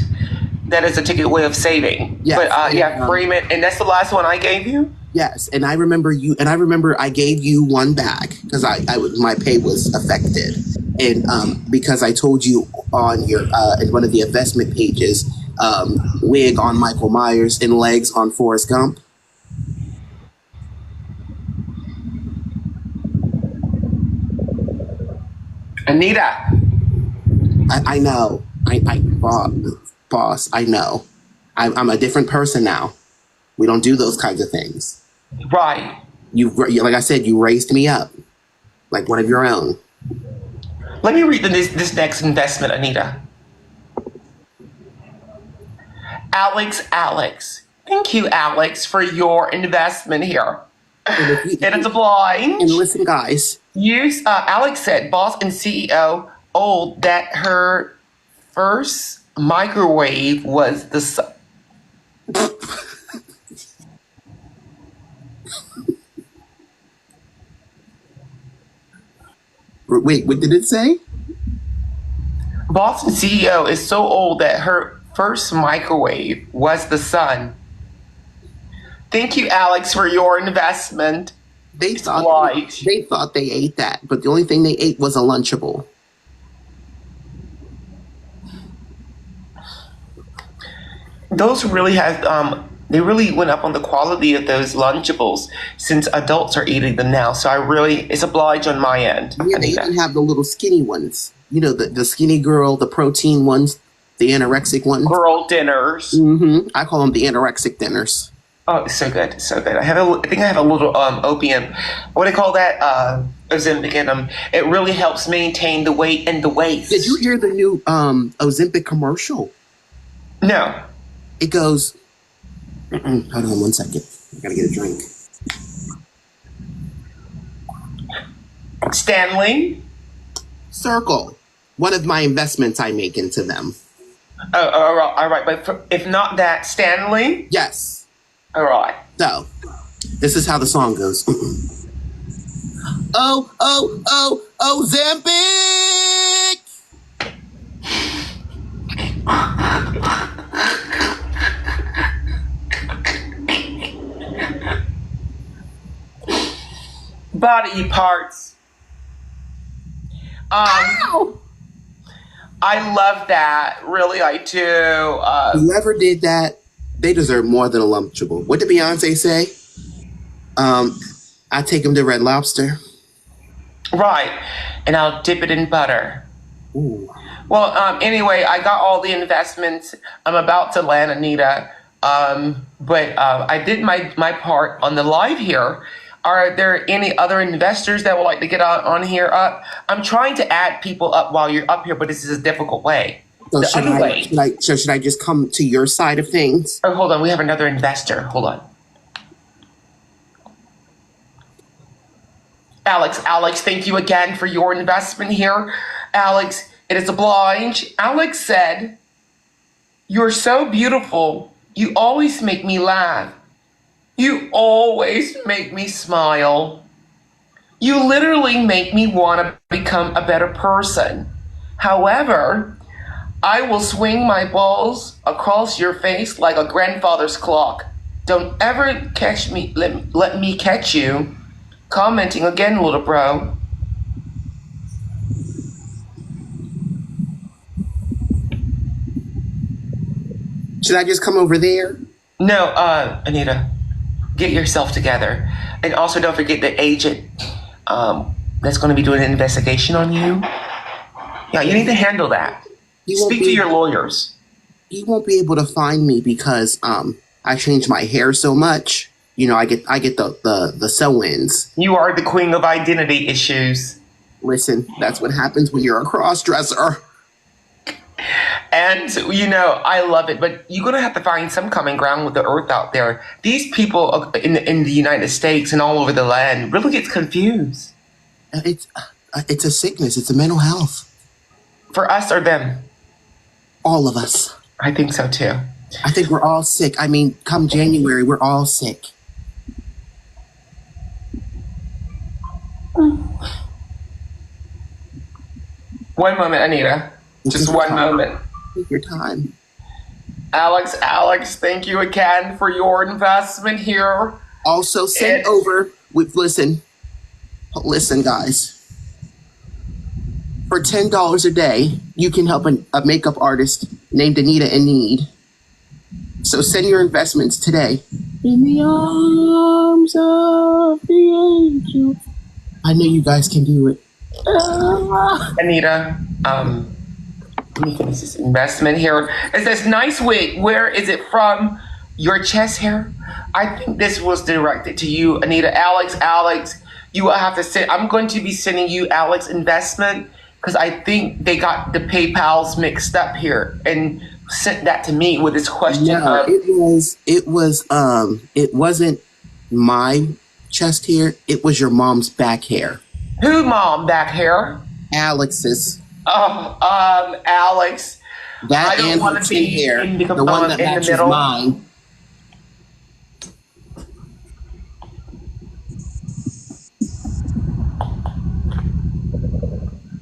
Speaker 1: That is a ticket way of saving.
Speaker 7: Yes,
Speaker 1: but frame it. And that's the last one I gave you?
Speaker 7: Yes, and I remember you, and I remember I gave you one back because my pay was affected, and because I told you on your in one of the investment pages, wig on Michael Myers and legs on Forrest Gump.
Speaker 1: Anita.
Speaker 7: I know. Boss, I know. I'm a different person now. We don't do those kinds of things.
Speaker 1: Right.
Speaker 7: You, like I said, you raised me up like one of your own.
Speaker 1: Let me read this next investment, Anita. Alex. Thank you, Alex, for your investment here. It is obliged.
Speaker 7: And listen, guys.
Speaker 1: Alex said, boss and CEO old that her first microwave was the sun.
Speaker 7: Wait, what did it say?
Speaker 1: Boston CEO is so old that her first microwave was the sun. Thank you, Alex, for your investment.
Speaker 7: They thought they ate that, but the only thing they ate was a Lunchable.
Speaker 1: Those really have they really went up on the quality of those Lunchables since adults are eating them now. So it's obliged on my end.
Speaker 7: Yeah, they even have the little skinny ones. The skinny girl, the protein ones, the anorexic ones.
Speaker 1: Girl dinners.
Speaker 7: Mm-hmm. I call them the anorexic dinners.
Speaker 1: Oh, so good, so good. I think I have a little opium. What do they call that? Ozempic in them. It really helps maintain the weight and the waist.
Speaker 7: Did you hear the new Ozempic commercial?
Speaker 1: No.
Speaker 7: It goes. Hold on 1 second. I gotta get a drink.
Speaker 1: Stanley?
Speaker 7: Circle. One of my investments I make into them.
Speaker 1: Oh, all right. But if not that, Stanley?
Speaker 7: Yes.
Speaker 1: All right.
Speaker 7: So, this is how the song goes. Ozempic!
Speaker 1: Body parts.
Speaker 7: Ow!
Speaker 1: I love that. Really, I do.
Speaker 7: Whoever did that, they deserve more than a Lunchable. What did Beyonce say? I take them to Red Lobster.
Speaker 1: Right. And I'll dip it in butter.
Speaker 7: Ooh.
Speaker 1: Well, anyway, I got all the investments. I'm about to land, Anita. But I did my part on the live here. Are there any other investors that would like to get on here up? I'm trying to add people up while you're up here, but this is a difficult way.
Speaker 7: So should I just come to your side of things?
Speaker 1: Oh, hold on. We have another investor. Hold on. Alex, thank you again for your investment here. Alex, it is obliged. Alex said, you're so beautiful. You always make me laugh. You always make me smile. You literally make me want to become a better person. However, I will swing my balls across your face like a grandfather's clock. Don't ever catch me. Let me catch you. Commenting again, little bro.
Speaker 7: Should I just come over there?
Speaker 1: No, Anita, get yourself together. And also don't forget the agent that's going to be doing an investigation on you. Yeah, you need to handle that. Speak to your lawyers.
Speaker 7: You won't be able to find me because I changed my hair so much. You know, I get the sew-ins.
Speaker 1: You are the queen of identity issues.
Speaker 7: Listen, that's what happens when you're a cross-dresser.
Speaker 1: And, you know, I love it, but you're going to have to find some common ground with the earth out there. These people in the United States and all over the land really get confused.
Speaker 7: It's a sickness. It's a mental health.
Speaker 1: For us or them?
Speaker 7: All of us.
Speaker 1: I think so, too.
Speaker 7: I think we're all sick. I mean, come January, we're all sick.
Speaker 1: One moment, Anita. Just one moment.
Speaker 7: Take your time.
Speaker 1: Alex, thank you again for your investment here.
Speaker 7: Also send over with listen, guys. For $10 a day, you can help a makeup artist named Anita in need. So send your investments today. In the arms of the angel. I know you guys can do it.
Speaker 1: Anita, let me finish this investment here. It says, nice wig. Where is it from? Your chest hair? I think this was directed to you, Anita. Alex, you will have to send. I'm going to be sending you Alex investment because I think they got the PayPal's mixed up here and sent that to me with this question.
Speaker 7: No, it wasn't my chest hair. It was your mom's back hair.
Speaker 1: Who mom back hair?
Speaker 7: Alex's.
Speaker 1: Oh, Alex.
Speaker 7: That and her chin hair, the one that matches mine.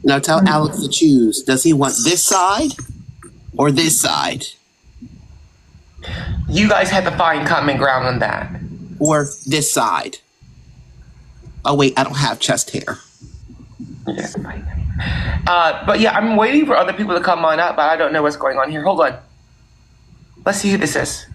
Speaker 7: Now tell Alex to choose. Does he want this side or this side?
Speaker 1: You guys have to find common ground on that.
Speaker 7: Or this side. Oh wait, I don't have chest hair.
Speaker 1: Yes, but yeah, I'm waiting for other people to come on up, but I don't know what's going on here. Hold on. Let's see who this is.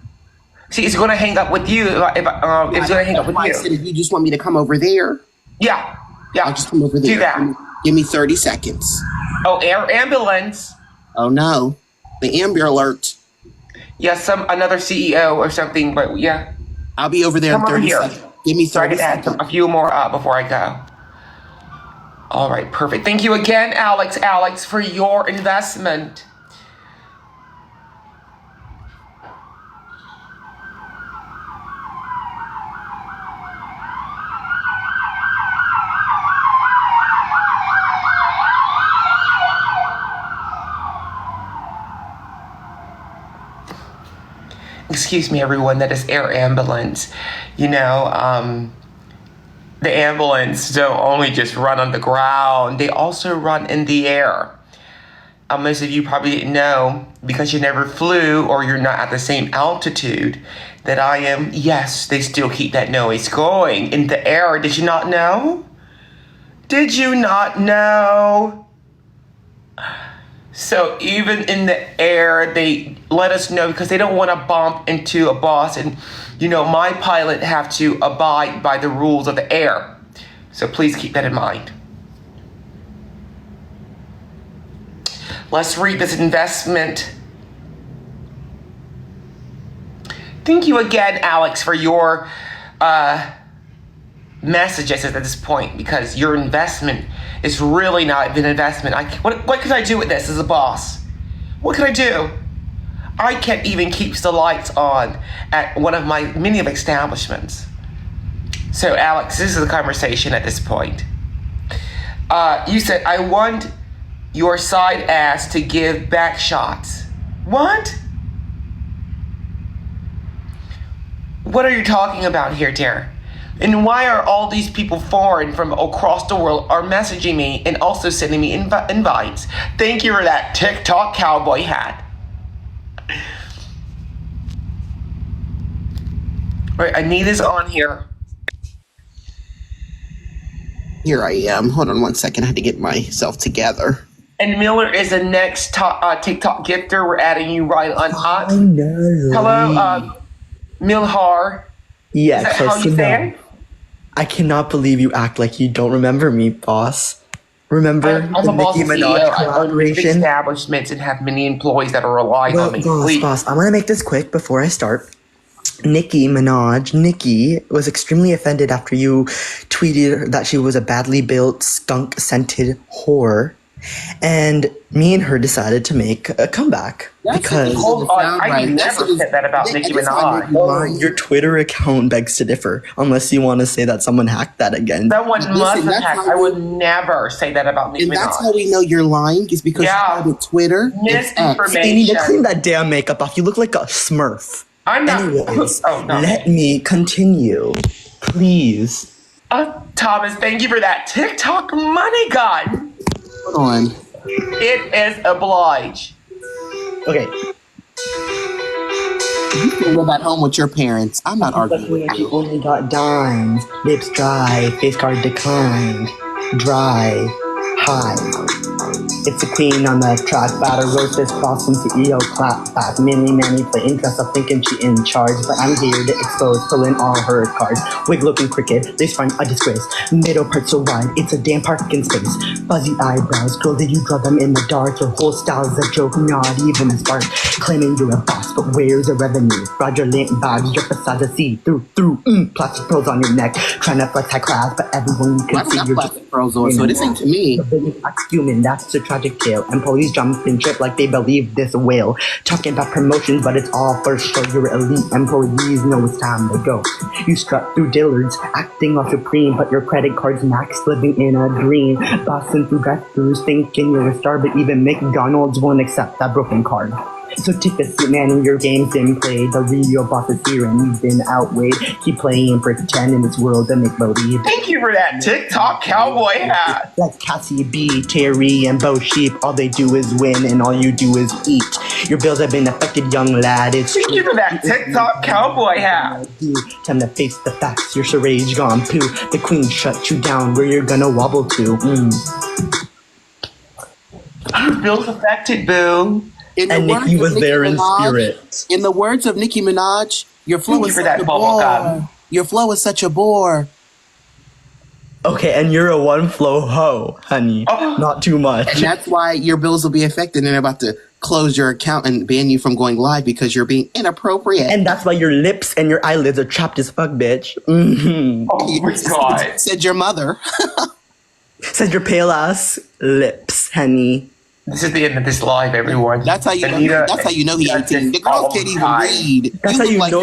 Speaker 1: See, it's going to hang up with you. It's going to hang up with you.
Speaker 7: I said if you just want me to come over there.
Speaker 1: Yeah.
Speaker 7: I'll just come over there.
Speaker 1: Do that.
Speaker 7: Give me 30 seconds.
Speaker 1: Oh, air ambulance.
Speaker 7: Oh no, the Amber Alert.
Speaker 1: Yeah, another CEO or something, but yeah.
Speaker 7: I'll be over there in 30 seconds. Give me 30 seconds.
Speaker 1: A few more before I go. All right, perfect. Thank you again, Alex, for your investment. Excuse me, everyone, that is air ambulance. You know, the ambulance don't only just run on the ground, they also run in the air. Most of you probably didn't know, because you never flew or you're not at the same altitude that I am. Yes, they still keep that noise going in the air. Did you not know? Did you not know? So even in the air, they let us know because they don't want to bump into a boss. And, you know, my pilot have to abide by the rules of the air. So please keep that in mind. Let's read this investment. Thank you again, Alex, for your messages at this point, because your investment is really not an investment. What can I do with this as a boss? What can I do? I can't even keep the lights on at one of my many of establishments. So, Alex, this is a conversation at this point. You said, I want your side ass to give back shots. What? What are you talking about here, dear? And why are all these people foreign from across the world are messaging me and also sending me invites? Thank you for that TikTok cowboy hat. All right, Anita's on here.
Speaker 7: Here I am. Hold on one second. I had to get myself together.
Speaker 1: And Miller is the next TikTok gifter. We're adding you right on up.
Speaker 11: Finally.
Speaker 1: Hello, Milhar.
Speaker 11: Yeah,
Speaker 1: Is that how you say it?
Speaker 11: I cannot believe you act like you don't remember me, boss. Remember
Speaker 1: I'm
Speaker 11: the
Speaker 1: a boss
Speaker 11: Nicki
Speaker 1: and
Speaker 11: Minaj
Speaker 1: CEO. I own big
Speaker 11: collaboration?
Speaker 1: establishments and have many employees that are relying on me.
Speaker 11: Boss, I'm gonna make this quick before I start. Nicki was extremely offended after you tweeted that she was a badly built, skunk-scented whore. And me and her decided to make a comeback. Because
Speaker 1: I never said that about Nicki Minaj.
Speaker 11: Your Twitter account begs to differ, unless you want to say that someone hacked that again.
Speaker 1: Someone must have hacked. I would never say that about Nicki Minaj.
Speaker 7: And that's how we know you're lying, is because you called it Twitter.
Speaker 1: Misinformation.
Speaker 11: You need to clean that damn makeup off. You look like a Smurf.
Speaker 1: I'm not.
Speaker 11: Anyways,
Speaker 1: no.
Speaker 11: Let me continue, please.
Speaker 1: Thomas, thank you for that TikTok money gun.
Speaker 7: Hold on.
Speaker 1: It is oblige.
Speaker 11: Okay.
Speaker 7: You can live at home with your parents. I'm not arguing with you.
Speaker 11: Only got dimes, lips dry, face card declined, dry, high. It's the queen on the track, batter roast this Boston CEO clap back. Many play interest of thinking she in charge, but I'm here to expose, pull in all her cards. Wig looking crooked, they find a disgrace. Middle part so wide, it's a damn parking space. Fuzzy eyebrows, girl, did you draw them in the dark? Your whole style's a joke, not even a spark. Claiming you're a boss, but where's the revenue? Fraudulent vibes, your facade a see-through, plastic pearls on your neck. Trying to flex high class, but everyone you can see you're just
Speaker 7: pearls on, so this ain't to me.
Speaker 11: Human, that's the tragic tale. And police jump and trip like they believe this will. Talking about promotions, but it's all for show. Your elite employees know it's time to go. You strut through Dillard's, acting all supreme, but your credit card's maxed, living in a dream. Bossing through drive-thrus, thinking you're a star, but even McDonald's won't accept that broken card. So take a seat, man, in your game's been played. The real boss is here and you've been outweighed. Keep playing, pretend in this world to make believe.
Speaker 1: Thank you for that TikTok cowboy hat.
Speaker 11: Like Cassie B, Terry, and Bo Sheep, all they do is win and all you do is eat. Your bills have been affected, young lad. It's
Speaker 1: Thank you for that TikTok cowboy hat.
Speaker 11: Time to face the facts, your charade gone poo. The queen shut you down, where you're gonna wobble to.
Speaker 1: Your bills affected, boo.
Speaker 11: And Nicki was there in spirit.
Speaker 7: In the words of Nicki Minaj, your flow is such a bore. Your flow is such a bore.
Speaker 11: Okay, and you're a one flow hoe, honey. Not too much.
Speaker 7: And that's why your bills will be affected and they're about to close your account and ban you from going live because you're being inappropriate.
Speaker 11: And that's why your lips and your eyelids are chapped as fuck, bitch. Mm-hmm.
Speaker 1: Oh my god.
Speaker 7: Said your mother.
Speaker 11: Said your pale ass lips, honey.
Speaker 1: This is the end of this live, everyone.
Speaker 7: That's how you know. That's how you know he 18. The girls can't even read.
Speaker 11: That's how you know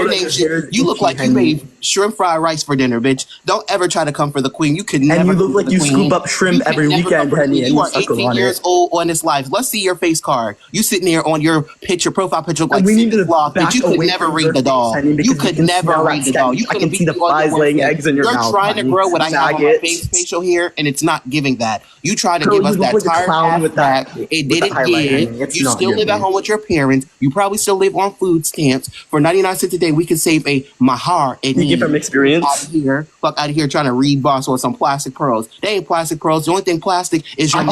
Speaker 7: you look like you made shrimp fried rice for dinner, bitch. Don't ever try to come for the queen. You could never.
Speaker 11: And you look like you scoop up shrimp every weekend, honey.
Speaker 7: You are 18 years old on this life. Let's see your face card. You sitting there on your profile picture, like cloth, but you could never read the doll. You could never read the doll. You
Speaker 11: I can see the flies laying eggs in your mouth.
Speaker 7: You're trying to grow what I have on my facial hair, and it's not giving that. You try to give us that tired ass back. It didn't give. You still live at home with your parents. You probably still live on food stamps. For 99 cents a day, we can save a mahar.
Speaker 11: You get from experience.
Speaker 7: Fuck out of here trying to read boss or some plastic pearls. They ain't plastic pearls. The only thing plastic is your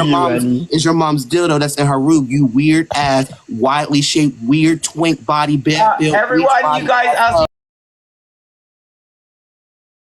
Speaker 7: mom's dildo that's in her room. You weird ass, widely shaped, weird twink body, bed built.
Speaker 1: Everyone, you guys.